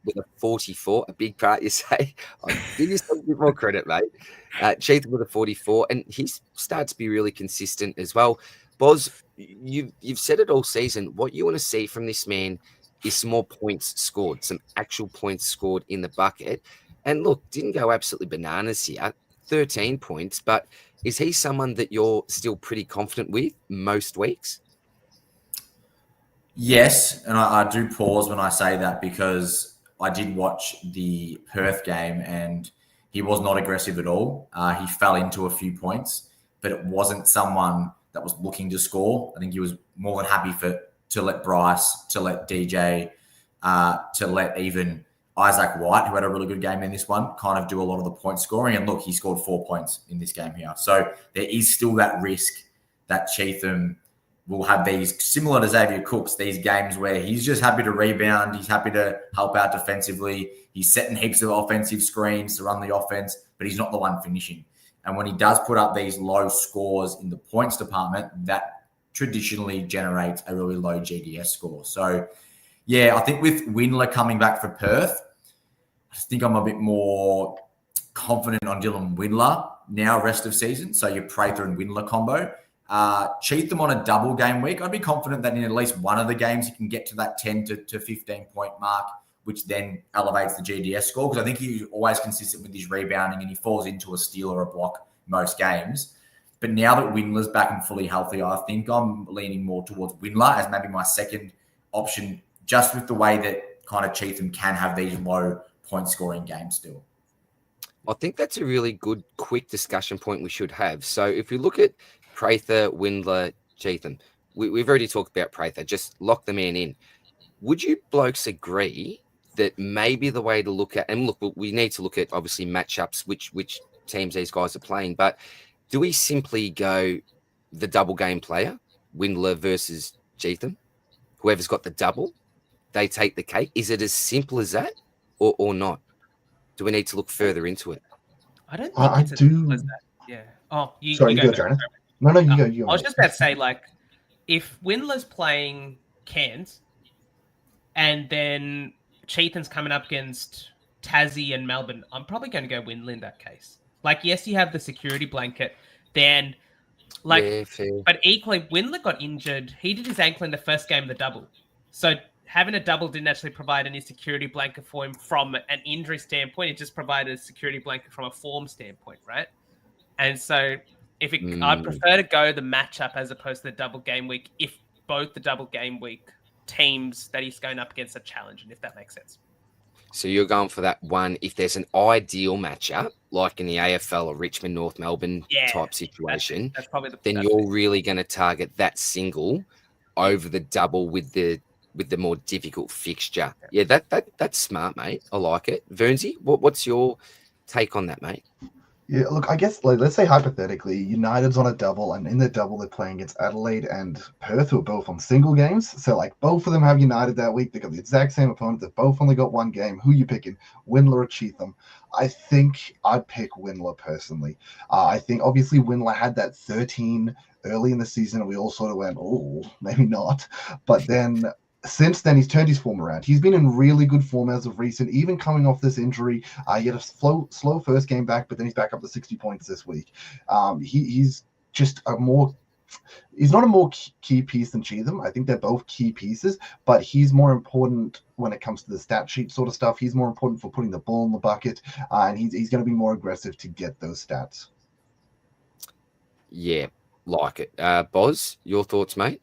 with a 44, a big part, you say. I'll give you some bit more credit, mate. Cheatham with a 44, and he's started to be really consistent as well. Boz, you've said it all season. What you want to see from this man is some more points scored, some actual points scored in the bucket. And look, didn't go absolutely bananas here, 13 points, but is he someone that you're still pretty confident with most weeks? Yes, and I do pause when I say that because I did watch the Perth game and he was not aggressive at all. He fell into a few points, but it wasn't someone that was looking to score. I think he was more than happy to let Bryce, to let DJ, to let even Isaac White, who had a really good game in this one, kind of do a lot of the point scoring. And look, he scored 4 points in this game here. So there is still that risk that Cheatham will have these, similar to Xavier Cooks, these games where he's just happy to rebound. He's happy to help out defensively. He's setting heaps of offensive screens to run the offense, but he's not the one finishing. And when he does put up these low scores in the points department, that traditionally generates a really low GDS score. So, yeah, I think with Windler coming back for Perth, I think I'm a bit more confident on Dylan Windler now rest of season. So your Prather and Windler combo. Cheatham on a double game week. I'd be confident that in at least one of the games he can get to that 10 to 15 point mark, which then elevates the GDS score, because I think he's always consistent with his rebounding and he falls into a steal or a block most games. But now that Windler's back and fully healthy, I think I'm leaning more towards Windler as maybe my second option, just with the way that kind of Cheatham can have these low point scoring games still. I think that's a really good, quick discussion point we should have. So if we look at Prather, Windler, Cheatham, we've already talked about Prather. Just lock the man in. Would you blokes agree that maybe the way to look at, and look, we need to look at obviously matchups, which teams these guys are playing, but do we simply go the double game player, Windler versus Cheatham? Whoever's got the double, they take the cake. Is it as simple as that or not? Do we need to look further into it? I don't think it's as simple as that. Yeah. Oh, you go, Jared. No, you go. You I was just about to say, like, if Windler's playing Cairns and then Cheatham's coming up against Tassie and Melbourne, I'm probably going to go Windler in that case. Like, yes, you have the security blanket, then, like, yeah, but equally, Windler got injured. He did his ankle in the first game of the double. So having a double didn't actually provide any security blanket for him from an injury standpoint. It just provided a security blanket from a form standpoint, right? And so I'd prefer to go the matchup as opposed to the double game week if both the double game week teams that he's going up against are challenging, if that makes sense. So you're going for that one. If there's an ideal matchup, like in the AFL or Richmond, North Melbourne type situation, that's probably then you're really going to target that single over the double with the more difficult fixture. Yeah, that's smart, mate. I like it. Vernsey, what's your take on that, mate? Yeah, look, I guess let's say hypothetically, United's on a double, and in the double they're playing against Adelaide and Perth, who are both on single games. So like both of them have United that week. They got the exact same opponent. They've both only got one game. Who you picking, Winler or Cheatham? I think I'd pick Winler personally. I think obviously Winler had that 13 early in the season, and we all sort of went, oh, maybe not. But then since then, he's turned his form around. He's been in really good form as of recent, even coming off this injury. He had a slow first game back, but then he's back up to 60 points this week. He's just he's not a more key piece than Cheatham. I think they're both key pieces, but he's more important when it comes to the stat sheet sort of stuff. He's more important for putting the ball in the bucket, and he's going to be more aggressive to get those stats. Yeah, like it. Boz, your thoughts, mate?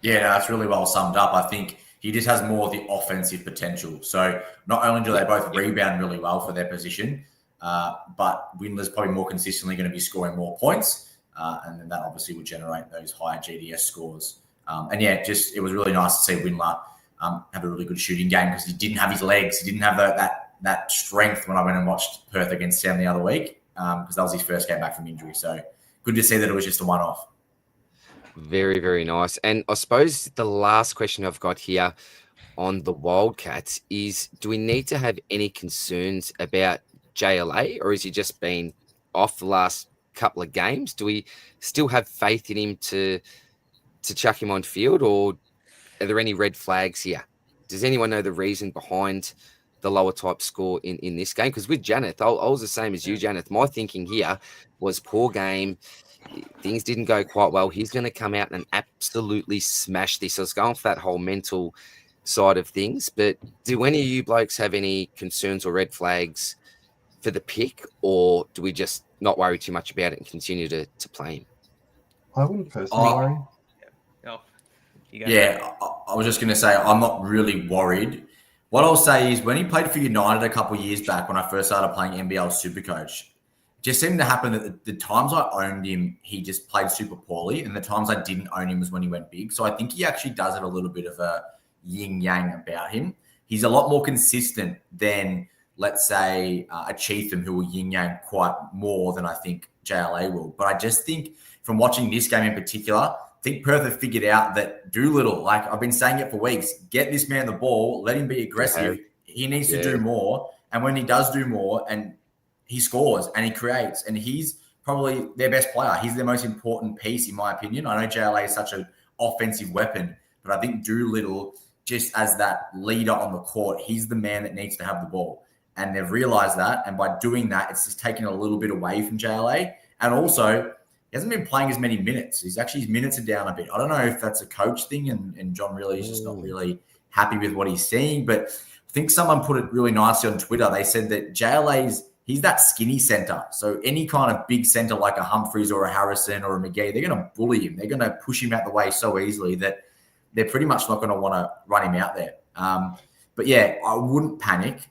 Yeah, that's really well summed up. I think he just has more of the offensive potential. So not only do they both rebound really well for their position, but Winler's probably more consistently going to be scoring more points. And then that obviously would generate those higher GDS scores. And yeah, it was really nice to see Winler have a really good shooting game because he didn't have his legs. He didn't have that strength when I went and watched Perth against Sam the other week because that was his first game back from injury. So good to see that it was just a one-off. Very, very nice. And I suppose the last question I've got here on the Wildcats is, do we need to have any concerns about JLA, or has he just been off the last couple of games? Do we still have faith in him to chuck him on field, or are there any red flags here? Does anyone know the reason behind the lower type score in this game? Because with Janeth, I was the same as you, Janeth. My thinking here was poor game. Things didn't go quite well. He's going to come out and absolutely smash this. I was going for that whole mental side of things. But do any of you blokes have any concerns or red flags for the pick, or do we just not worry too much about it and continue to play him? I wouldn't personally worry. I was just going to say I'm not really worried. What I'll say is when he played for United a couple of years back when I first started playing NBL Supercoach, just seemed to happen that the times I owned him, he just played super poorly. And the times I didn't own him was when he went big. So I think he actually does have a little bit of a yin-yang about him. He's a lot more consistent than, let's say, a Cheatham who will yin-yang quite more than I think JLA will. But I just think from watching this game in particular, I think Perth have figured out that Doolittle, like I've been saying it for weeks, get this man the ball, let him be aggressive. He needs to do more. And when he does do more and he scores and he creates, and he's probably their best player. He's the most important piece, in my opinion. I know JLA is such an offensive weapon, but I think Doolittle, just as that leader on the court, he's the man that needs to have the ball. And they've realized that. And by doing that, it's just taken a little bit away from JLA. And also, he hasn't been playing as many minutes. His minutes are down a bit. I don't know if that's a coach thing and John really is just not really happy with what he's seeing. But I think someone put it really nicely on Twitter. They said that he's that skinny center. So any kind of big center like a Humphreys or a Harrison or a McGee, they're going to bully him. They're going to push him out the way so easily that they're pretty much not going to want to run him out there. But yeah, I wouldn't panic.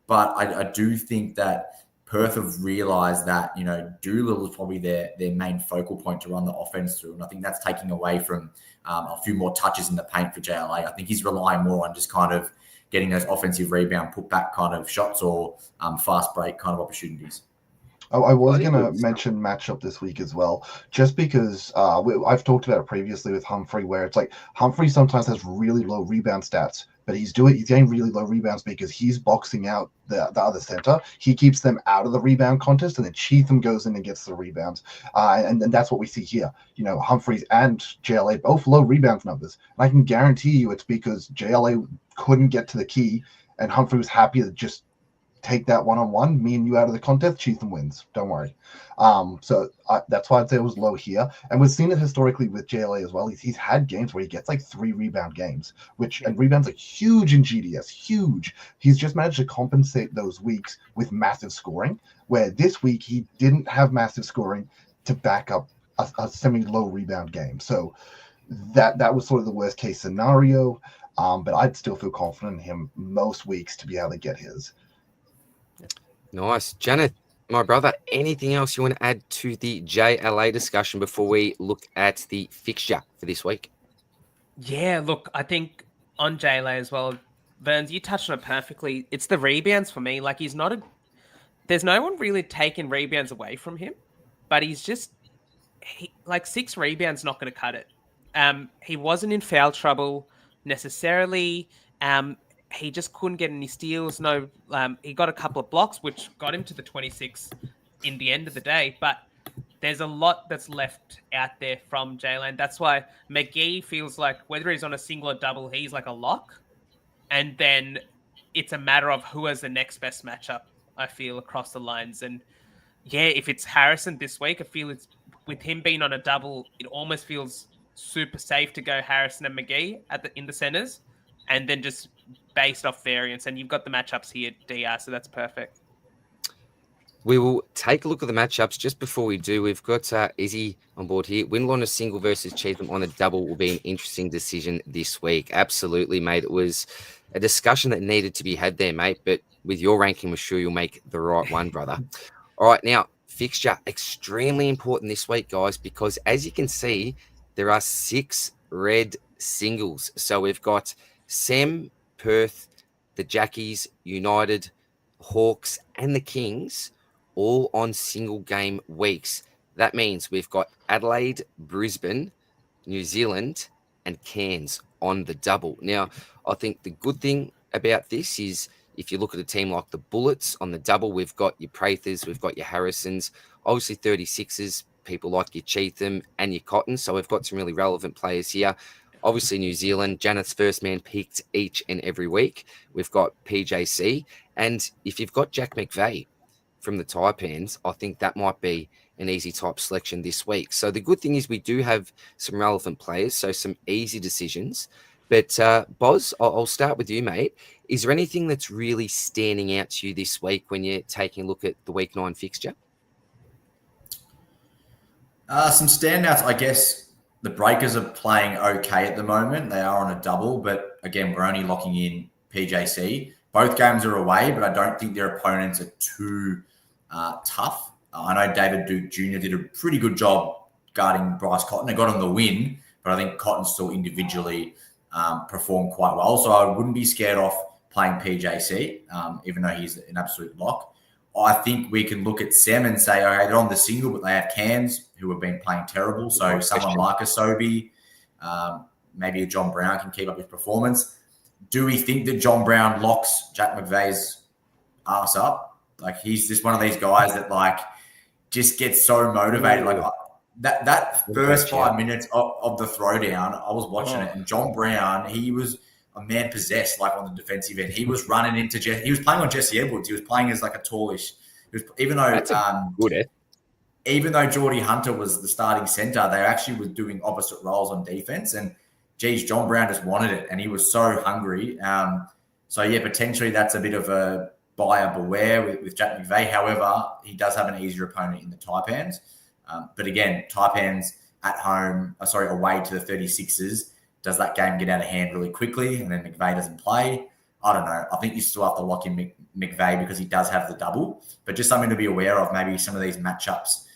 But I do think that Perth have realised that, Doolittle is probably their main focal point to run the offense through. And I think that's taking away from a few more touches in the paint for JLA. I think he's relying more on just kind of getting those offensive rebound, put back kind of shots or fast break kind of opportunities. I was going to mention matchup this week as well, just because I've talked about it previously with Humphrey, where it's like Humphrey sometimes has really low rebound stats, but he's getting really low rebounds because he's boxing out the other center. He keeps them out of the rebound contest, and then Cheatham goes in and gets the rebounds. And that's what we see here. Humphreys and JLA both low rebound numbers. And I can guarantee you it's because JLA couldn't get to the key, and Humphrey was happy to just take that one-on-one, me and you out of the contest, Cheatham wins. Don't worry. So that's why I'd say it was low here. And we've seen it historically with JLA as well. He's had games where he gets like 3 rebound games, and rebounds are huge in GDS, huge. He's just managed to compensate those weeks with massive scoring, where this week he didn't have massive scoring to back up a semi-low rebound game. So that was sort of the worst case scenario. But I'd still feel confident in him most weeks to be able to get his. Nice. Janet, my brother, anything else you want to add to the JLA discussion before we look at the fixture for this week? Yeah, look, I think on JLA as well, Burns, you touched on it perfectly. It's the rebounds for me. Like, there's no one really taking rebounds away from him, but like 6 rebounds not going to cut it. He wasn't in foul trouble necessarily. He just couldn't get any steals. No, he got a couple of blocks, which got him to the 26 in the end of the day. But there's a lot that's left out there from Jalen. That's why McGee feels like whether he's on a single or double, he's like a lock. And then it's a matter of who has the next best matchup, I feel, across the lines. And yeah, if it's Harrison this week, I feel it's with him being on a double, it almost feels super safe to go Harrison and McGee in the centers, and then just based off variance. And you've got the matchups here, DR, so that's perfect. We will take a look at the matchups. Just before we do, we've got Izzy on board here. Windle on a single versus Cheatham on a double will be an interesting decision this week. Absolutely, mate. It was a discussion that needed to be had there, mate. But with your ranking, we're sure you'll make the right one, brother. All right, now, fixture. Extremely important this week, guys, because as you can see, there are 6 red singles. So we've got Sam, Perth, the Jackies, United, Hawks, and the Kings all on single game weeks. That means we've got Adelaide, Brisbane, New Zealand, and Cairns on the double. Now, I think the good thing about this is if you look at a team like the Bullets on the double, we've got your Prathers, we've got your Harrisons, obviously 36ers, people like your Cheatham and your Cotton. So we've got some really relevant players here. Obviously, New Zealand, Janet's first man picked each and every week. We've got PJC. And if you've got Jack McVeigh from the Taipans, I think that might be an easy type selection this week. So the good thing is we do have some relevant players, so some easy decisions. But Boz, I'll start with you, mate. Is there anything that's really standing out to you this week when you're taking a look at the Week 9 fixture? Some standouts, I guess. The Breakers are playing okay at the moment. They are on a double, but again, we're only locking in PJC. Both games are away, but I don't think their opponents are too tough. I know David Duke Jr. did a pretty good job guarding Bryce Cotton. They got him the win, but I think Cotton still individually performed quite well. So I wouldn't be scared off playing PJC, even though he's an absolute lock. I think we can look at Sem and say, okay, they're on the single, but they have Cairns, who have been playing terrible. So someone like a Sobey, maybe a John Brown can keep up his performance. Do we think that John Brown locks Jack McVeigh's ass up? Like, he's just one of these guys that, like, just gets so motivated. Like, that first 5 minutes of the throwdown, I was watching it, and John Brown, he was a man possessed, like, on the defensive end. He was running into he was playing on Jesse Edwards. He was playing as, like, a tallish. Even though Geordie Hunter was the starting centre, they actually were doing opposite roles on defense. And, geez, John Brown just wanted it, and he was so hungry. So, yeah, potentially that's a bit of a buyer beware with Jack McVeigh. However, he does have an easier opponent in the Taipans. But, again, Taipans at home, away to the 36ers. Does that game get out of hand really quickly and then McVeigh doesn't play? I don't know. I think you still have to lock in McVeigh because he does have the double. But just something to be aware of, maybe some of these matchups,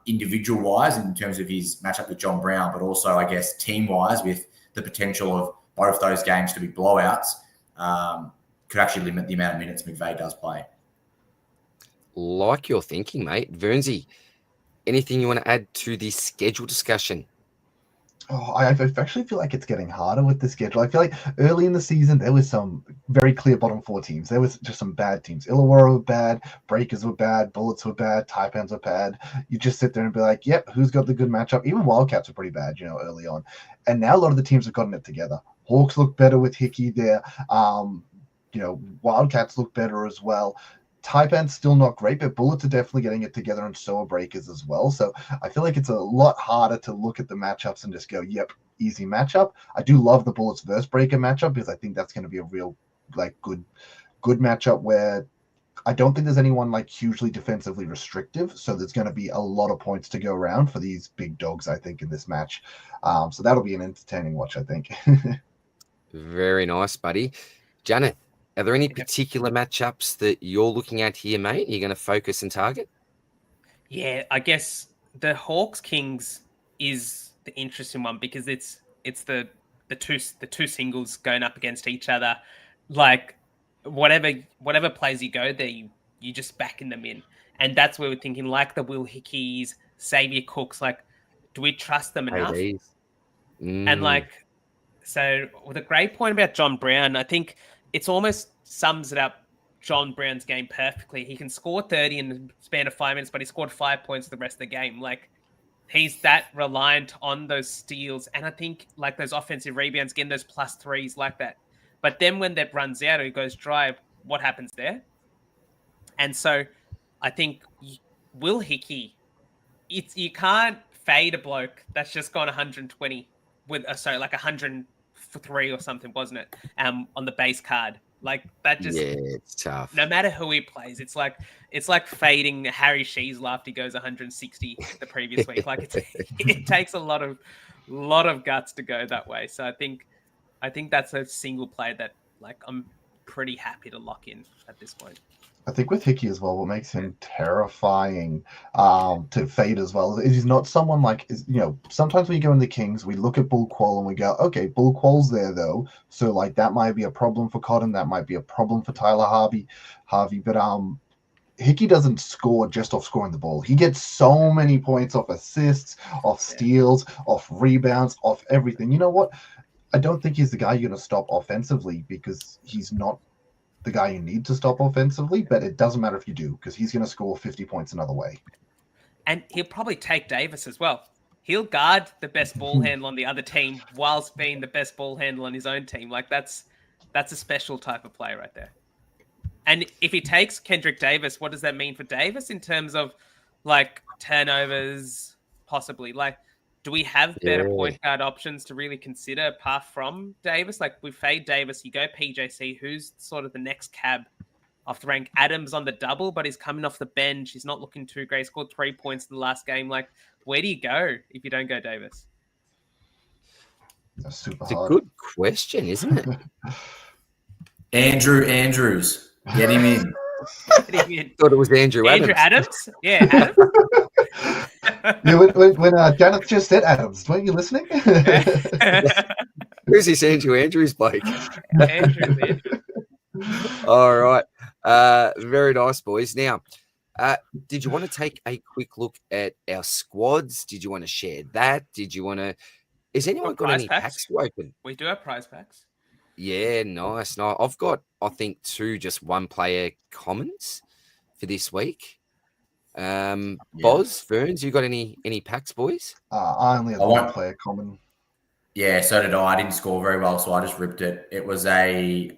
individual-wise in terms of his matchup with John Brown, but also, I guess, team-wise with the potential of both those games to be blowouts, could actually limit the amount of minutes McVeigh does play. Like your thinking, mate. Vernsey, anything you want to add to the schedule discussion? Oh, I actually feel like it's getting harder with the schedule. I feel like early in the season, there was some very clear bottom 4 teams. There was just some bad teams. Illawarra were bad, Breakers were bad, Bullets were bad, Taipans were bad. You just sit there and be like, yep, who's got the good matchup? Even Wildcats were pretty bad, early on. And now a lot of the teams have gotten it together. Hawks look better with Hickey there. Wildcats look better as well. Taipan's still not great, but Bullets are definitely getting it together, and so are Breakers as well. So I feel like it's a lot harder to look at the matchups and just go, yep, easy matchup. I do love the Bullets versus Breaker matchup because I think that's going to be a real, like, good matchup where I don't think there's anyone like hugely defensively restrictive, so there's going to be a lot of points to go around for these big dogs, I think, in this match. So that'll be an entertaining watch, I think. Very nice, buddy. Janet, are there any particular matchups that you're looking at here, mate? You're going to focus and target? Yeah, I guess the Hawks Kings is the interesting one because it's the two singles going up against each other. Like whatever plays you go there, you just backing them in, and that's where we're thinking like the Will Hickeys, Xavier Cooks. Like, do we trust them enough? And like, so with a great point about John Brown, I think it's almost sums it up. John Brown's game perfectly. He can score 30 in the span of 5 minutes, but he scored 5 points the rest of the game. Like, he's that reliant on those steals. And I think like those offensive rebounds, getting those +3s like that. But then when that runs out or he goes dry, what happens there? And so I think Will Hickey, you can't fade a bloke that's just gone 120 with, like 103 or something, wasn't it? On the base card. Like that just it's tough. No matter who he plays, it's like fading Harry Sheezel after he goes 160 the previous week. Like it takes a lot of guts to go that way. So I think that's a single play that like I'm pretty happy to lock in at this point. I think with Hickey as well, what makes him terrifying to fade as well is he's not someone like, sometimes when you go in the Kings, we look at Bull Qual and we go, okay, Bull Qual's there though. So like that might be a problem for Cotton. That might be a problem for Tyler Harvey. But Hickey doesn't score just off scoring the ball. He gets so many points off assists, off steals, off rebounds, off everything. You know what? I don't think he's the guy you're going to stop offensively because he's not the guy you need to stop offensively, but it doesn't matter if you do because he's going to score 50 points another way. And he'll probably take Davis as well. He'll guard the best ball handle on the other team whilst being the best ball handle on his own team. Like that's a special type of play right there. And if he takes Kendrick Davis, what does that mean for Davis in terms of like turnovers, possibly? Like, do we have better point guard options to really consider apart from Davis? Like, we fade Davis, you go PJC, who's sort of the next cab off the rank? Adams on the double, but he's coming off the bench. He's not looking too great. He scored 3 points in the last game. Like, where do you go if you don't go Davis? That's super it's hard. A good question, isn't it? Andrew Andrews. Get him in. Thought it was Andrew Adams? Yeah, Adams. Yeah, when Janet just said Adams, weren't you listening? Who's this Andrews bloke? Andrew. All right. Very nice, boys. Now, did you want to take a quick look at our squads? Did you want to share that? Did you want to... Has anyone got any packs to open? We do have prize packs. Yeah, nice. No, I've got, I think, 2 just one-player commons for this week. Boz, Ferns, you got any packs, boys? I only have one player common. Yeah, so did I. I didn't score very well, so I just ripped it. It was a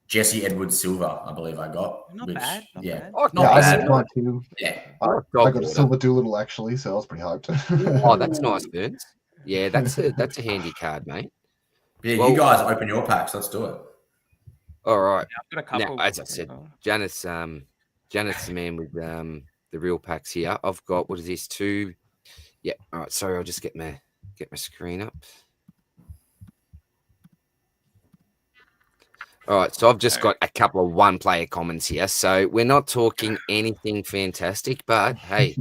Jesse Edwards Silver, I believe I got. Not bad. Not I bad. got one too. Yeah. I got a Silver Doolittle actually, so I was pretty hyped. Oh, that's nice, Ferns. Yeah, that's a handy card, mate. Yeah, well, you guys open your packs. Let's do it. All right. Yeah, I've got a couple. Now, as I said, Janet's the man with the real packs here. I've got, what is this, 2? Yeah. All right. Sorry, I'll just get my screen up. All right. So I've just got a couple of one-player commons here. So we're not talking anything fantastic, but hey,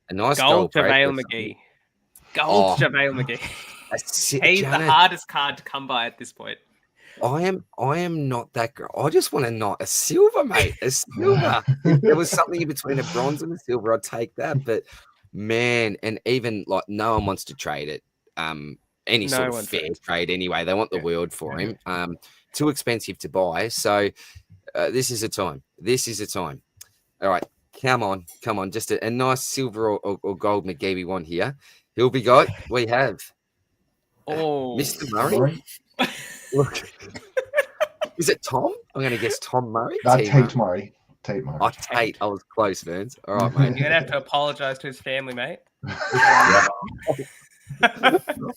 a nice gold gold JaVale McGee. Gold JaVale McGee. He's the hardest card to come by at this point. I am not that girl. I just want a silver, mate. A silver. If there was something in between a bronze and a silver, I'd take that. But man, and even like no one wants to trade it. Any sort of fair trade anyway. They want the world for him. Too expensive to buy. So this is a time. All right. Come on. Just a nice silver or gold McGee we want here. Who'll be got? We have. Oh, Mr. Murray. Look, is it Tom? I'm going to guess Tom Murray. Tate Murray. Oh, Tate. I was close, Burns. All right, mate. You're going to have to apologise to his family, mate.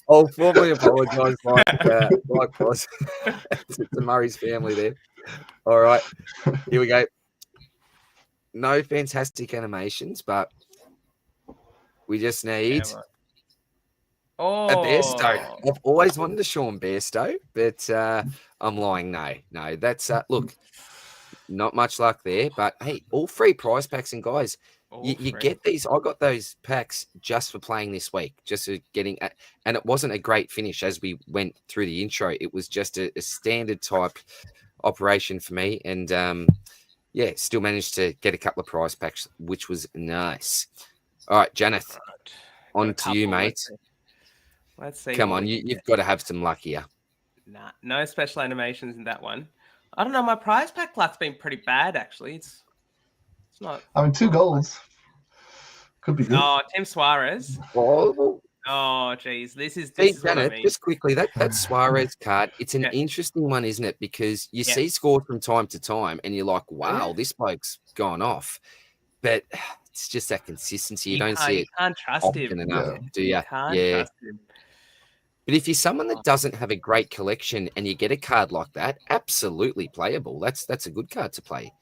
I'll formally apologise like Boz to Murray's family there. All right, here we go. No fantastic animations, but we just need a Bairstow. I've always wanted a Sean Bairstow, but I'm lying. No, that's look, not much luck there. But hey, all free prize packs, and guys, you get these. I got those packs just for playing this week, just for getting, and it wasn't a great finish as we went through the intro. It was just a standard type operation for me, and yeah, still managed to get a couple of prize packs, which was nice. All right, Janeth, on to you, mate. Let's see. Come on, you've got to have some luck here. Nah, no special animations in that one. I don't know. My prize pack luck's been pretty bad, actually. It's not. I mean, 2 goals. Could be good. Oh, Tim Suarez. Oh, geez. This is what I mean. Just quickly, that Suarez card, it's an interesting one, isn't it? Because you see scores from time to time, and you're like, wow, this bloke's gone off. But it's just that consistency. You don't see it. You can't trust him. Enough, do you? You can't trust him. But if you're someone that doesn't have a great collection and you get a card like that, absolutely playable. That's a good card to play.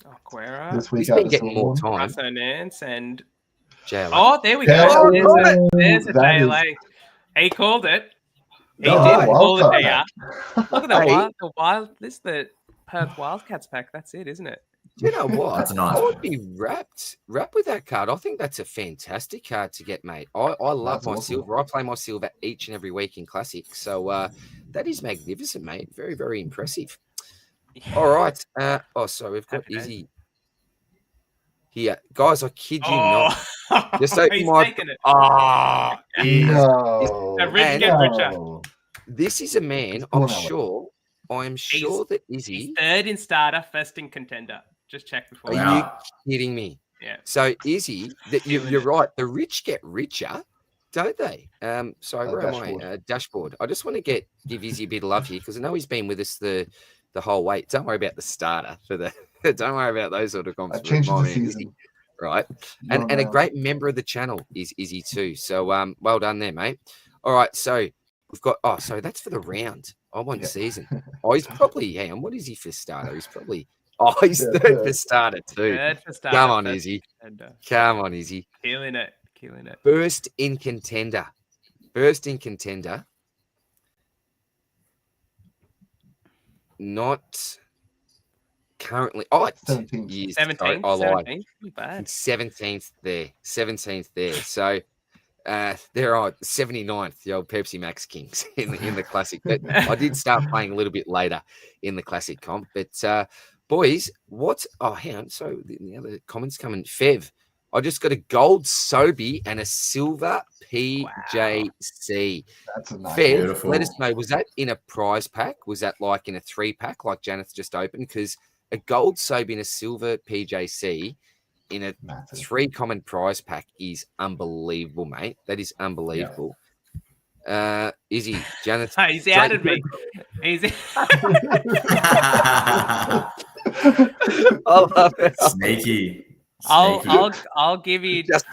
Oh, Guerra. He's been getting more time. Russell Nance and JLA. Oh, there we go. There's a JLA. He called it. He did call it there. Look at the wild. This is the Perth Wildcats pack. That's it, isn't it? You know what? That's nice. I would be wrapped with that card. I think that's a fantastic card to get, mate. I love my silver. I play my silver each and every week in Classic. So that is magnificent, mate. Very, very impressive. All right. So we've got Izzy here. Guys, I kid you not. Just open my... No. This is a man, I'm sure that Izzy... He's third in starter, first in contender. Just check before. Are you kidding me? Yeah. So Izzy, you're right. The rich get richer, don't they? Sorry, where am I? Dashboard. I just want to give Izzy a bit of love here because I know he's been with us the whole way. Don't worry about the starter don't worry about those sort of compliments. I changed the season. Izzy, right? And a great member of the channel is Izzy too. So well done there, mate. All right, so we've got so that's for the round. I want season. He's probably hang on. What is he for starter? He's probably he's third for starter too. Come on, Izzy. Come on, Izzy. Killing it. First in contender. Not currently. 17th. 17th. I lied. 17th. Bad. 17th there. 17th there. So there are 79th, the old Pepsi Max Kings in the Classic. But I did start playing a little bit later in the Classic comp. But boys, what? Oh, hang on. So the other comments coming. Fev, I just got a gold Sobe and a silver PJC. That's a nice. Fev, Beautiful. let us know. Was that in a prize pack? Was that like in a 3-pack like Janeth just opened? Because a gold Sobe and a silver PJC in a 3 common prize pack is unbelievable, mate. That is unbelievable. Izzy, Janeth. He's outed me. I love it. Sneaky. I'll give you Just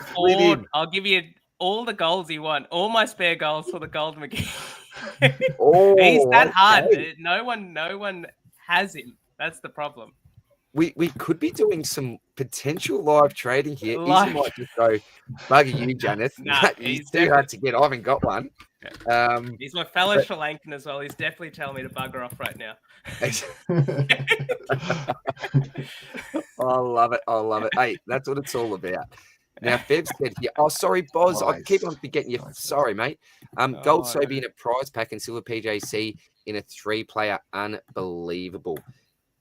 I'll give you all the goals you want. All my spare goals for the gold McGee. He's that hard. No one has him. That's the problem. We could be doing some potential live trading here. Izzy might just go bugger you, Janeth. He's too hard to get. I haven't got one. He's my fellow Sri Lankan as well. He's definitely telling me to bugger off right now. I love it. Hey, that's what it's all about. Now, Fev said here, sorry, Boz. I keep on forgetting you. Sorry, mate. Gold Sobe in a prize pack and silver PJC in a 3-player. Unbelievable.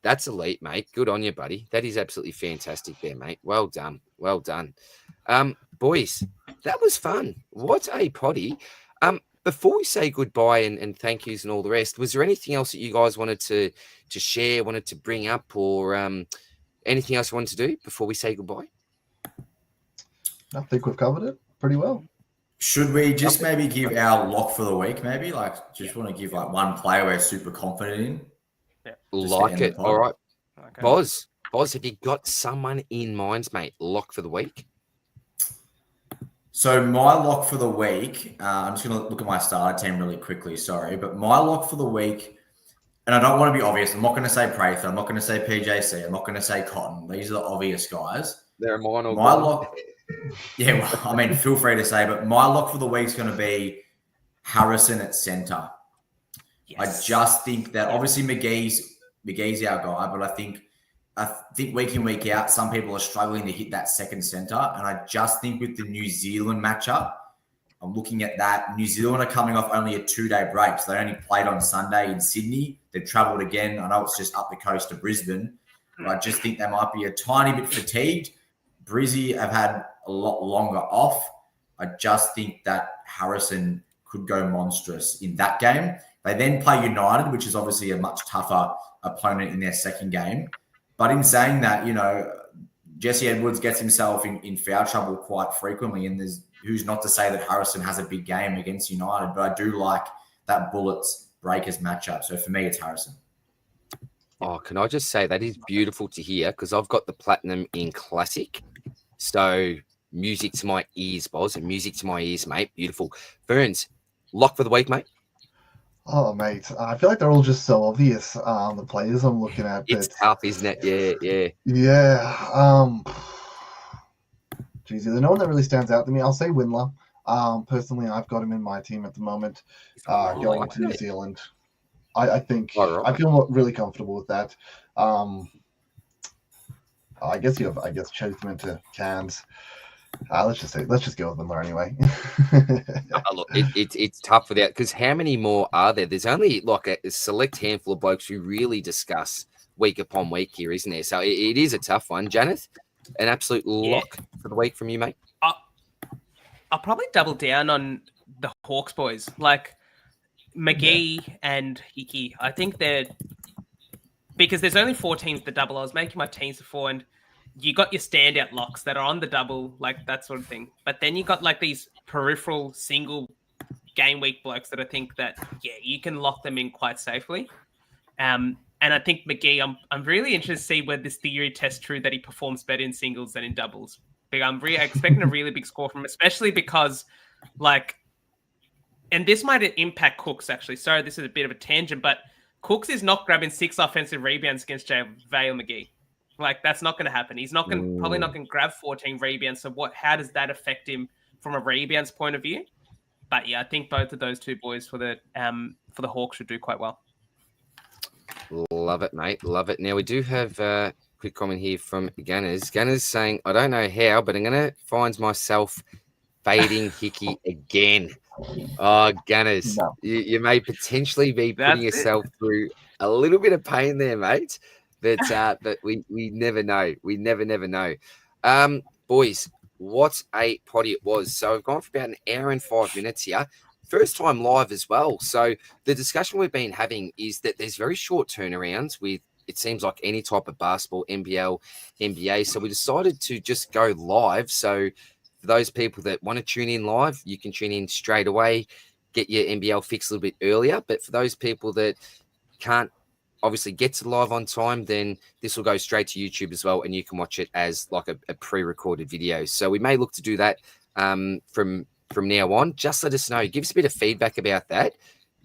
That's elite, mate. Good on you, buddy. That is absolutely fantastic there, mate. Well done. Boys, that was fun. What a potty. Before we say goodbye and thank yous and all the rest, was there anything else that you guys wanted to share, wanted to bring up, or anything else you wanted to do before we say goodbye? I think we've covered it pretty well. Should we just maybe give our lock for the week? Maybe just want to give one player we're super confident in. Yeah. Like it. All right. Okay. Boz, have you got someone in mind, mate? Lock for the week? So my lock for the week, I'm just going to look at my starter team really quickly, sorry. But my lock for the week, and I don't want to be obvious. I'm not going to say Prather. I'm not going to say PJC. I'm not going to say Cotton. These are the obvious guys. They're mine or my gone. lock. Yeah, well, I mean, feel free to say, but my lock for the week is going to be Harrison at centre. Yes. I just think that obviously McGee's our guy, but I think week in, week out, some people are struggling to hit that second centre. And I just think with the New Zealand matchup, I'm looking at that. New Zealand are coming off only a 2-day break. So they only played on Sunday in Sydney. They've travelled again. I know it's just up the coast to Brisbane, but I just think they might be a tiny bit fatigued. Brizzy have had a lot longer off. I just think that Harrison could go monstrous in that game. They then play United, which is obviously a much tougher opponent in their second game. But in saying that, Jesse Edwards gets himself in foul trouble quite frequently, and there's who's not to say that Harrison has a big game against United, but I do like that Bullets Breakers matchup. So for me, it's Harrison. Oh, can I just say that is beautiful to hear, because I've got the platinum in classic. So music to my ears, Boz, and music to my ears, mate. Beautiful. Burns, lock for the week, mate. Oh, mate, I feel like they're all just so obvious. The players I'm looking at. It's tough, isn't it? Yeah. Yeah. Geez, there's no one that really stands out to me. I'll say Windler. Personally, I've got him in my team at the moment. Going to New Zealand, I think I feel really comfortable with that. I guess Chatham into Cairns. Let's just go with Windler anyway. Look, it's tough without, because how many more are there? There's only like a select handful of blokes who really discuss week upon week here, isn't there? So it is a tough one. Janeth, an absolute lock for the week from you, mate. I'll probably double down on the Hawks boys, like McGee and Hickey. I think because there's only 4 teams that double. I was making my teams before, and you got your standout locks that are on the double, like that sort of thing. But then you got like these peripheral single game week blokes that I think that, you can lock them in quite safely. And I think McGee, I'm really interested to see whether this theory tests true that he performs better in singles than in doubles. But I'm expecting a really big score from him, especially because and this might impact Cooks actually. Sorry, this is a bit of a tangent, but Cooks is not grabbing 6 offensive rebounds against JaVale McGee. Like, that's not going to happen. He's probably not going to grab 14 rebounds. So how does that affect him from a rebounds point of view? But I think both of those two boys for the Hawks should do quite well. Love it, mate. Love it. Now, we do have a quick comment here from Gunners. Gunners saying, I don't know how, but I'm going to find myself fading Hickey again. Oh, Gunners, you may potentially be putting yourself through a little bit of pain there, mate. But we never know. We never know. Boys, what a potty it was. So we've gone for about an hour and 5 minutes here. First time live as well. So the discussion we've been having is that there's very short turnarounds with, it seems like, any type of basketball, NBL, NBA. So we decided to just go live. So for those people that want to tune in live, you can tune in straight away, get your NBL fix a little bit earlier. But for those people that can't obviously get to live on time, then this will go straight to YouTube as well, and you can watch it as like a pre-recorded video. So we may look to do that from now on. Just let us know. Give us a bit of feedback about that.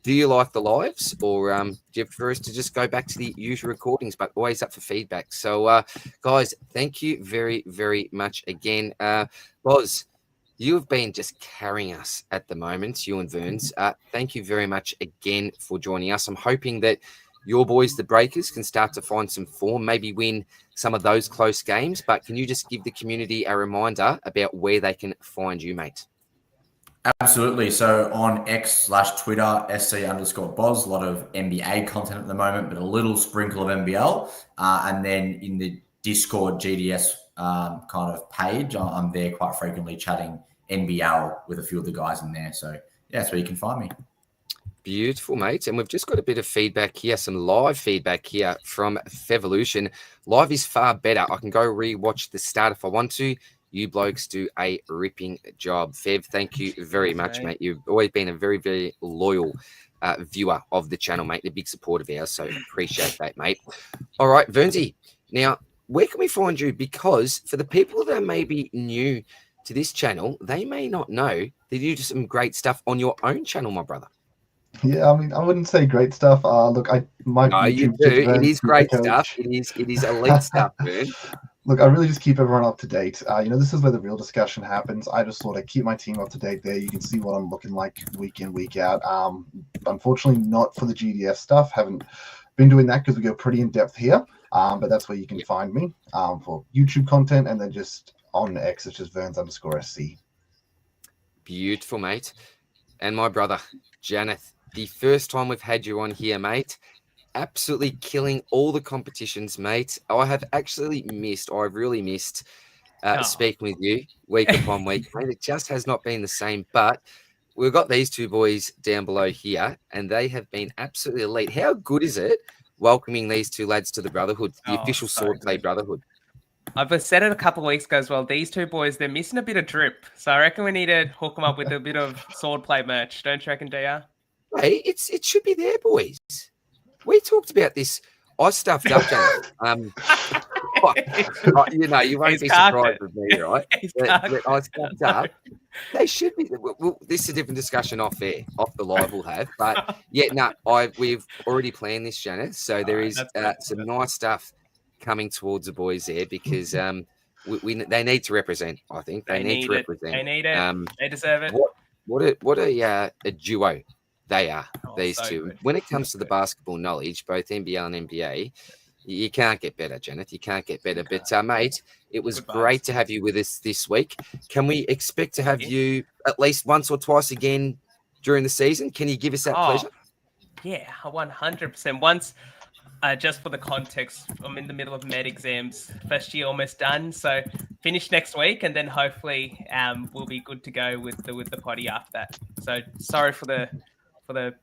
Do you like the lives, or do you prefer us to just go back to the usual recordings, but always up for feedback? So, guys, thank you very, very much again. Boz, you have been just carrying us at the moment, you and Verns. Thank you very much again for joining us. I'm hoping that your boys, the Breakers, can start to find some form, maybe win some of those close games. But can you just give the community a reminder about where they can find you, mate? Absolutely. So on X/Twitter, SC_Boz, a lot of NBA content at the moment, but a little sprinkle of NBL. And then in the Discord GDS kind of page, I'm there quite frequently chatting NBL with a few of the guys in there. So that's where you can find me. Beautiful, mate. And we've just got a bit of feedback here, some live feedback here from Fevolution. Live is far better. I can go rewatch the start if I want to. You blokes do a ripping job. Fev, thank you very much, mate. You've always been a very, very loyal viewer of the channel, mate. A big support of ours, so appreciate that, mate. All right, Vernsey. Now, where can we find you? Because for the people that are maybe new to this channel, they may not know that you do some great stuff on your own channel, my brother. Yeah, I mean, I wouldn't say great stuff. Look, my No, you YouTube do. just It is Vern, my great stuff. coach. It is elite stuff, Vern. Look, I really just keep everyone up to date. This is where the real discussion happens. I just sort of keep my team up to date there. You can see what I'm looking like week in, week out. Unfortunately, not for the GDS stuff. Haven't been doing that because we go pretty in depth here. But that's where you can find me for YouTube content, and then just on X, it's just Verns_SC. Beautiful, mate. And my brother, Janeth, the first time we've had you on here, mate. Absolutely killing all the competitions, mate. I've really missed speaking with you week upon week, mate. It just has not been the same. But we've got these two boys down below here, and they have been absolutely elite. How good is it welcoming these two lads to the Brotherhood, the official Swordplay Brotherhood? I've said it a couple of weeks ago as well. These two boys, they're missing a bit of drip. So I reckon we need to hook them up with a bit of Swordplay merch. Don't you reckon, DR? Hey, it should be there, boys. We talked about this. I stuffed up, Janet. You won't be surprised with me, right? I stuffed up. They should be. Well, this is a different discussion off the live we'll have. But we've already planned this, Janet. So there is some nice stuff coming towards the boys there because they need to represent. I think they need to represent. They need it. They deserve it. What a duo they are, these two. Good. When it comes to the basketball knowledge, both NBL and NBA, you can't get better, Janet. You can't get better. But, mate, it was great to have you with us this week. Can we expect to have you at least once or twice again during the season? Can you give us that pleasure? Yeah, 100%. Once, just for the context, I'm in the middle of med exams. First year almost done. So finish next week, and then hopefully we'll be good to go with the potty after that. So sorry for the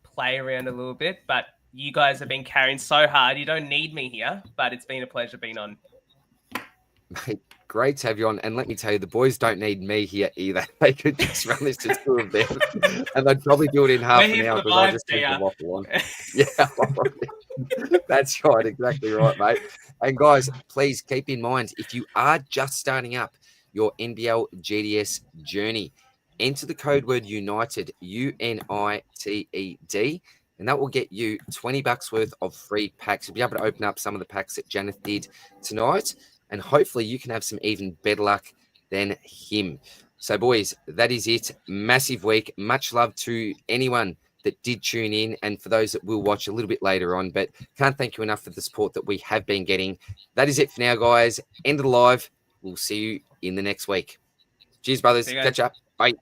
play around a little bit, but you guys have been carrying so hard. You don't need me here, but it's been a pleasure being on. Mate, great to have you on. And let me tell you, the boys don't need me here either. They could just run this to two of them, and they'd probably do it in half an hour because I just keep them off the one. Yeah, that's right. Exactly right, mate. And guys, please keep in mind, if you are just starting up your NBL GDS journey, enter the code word UNITED, UNITED, and that will get you $20 worth of free packs. You'll be able to open up some of the packs that Janeth did tonight, and hopefully you can have some even better luck than him. So, boys, that is it. Massive week. Much love to anyone that did tune in, and for those that will watch a little bit later on, but can't thank you enough for the support that we have been getting. That is it for now, guys. End of the live. We'll see you in the next week. Cheers, brothers. Catch up. Bye.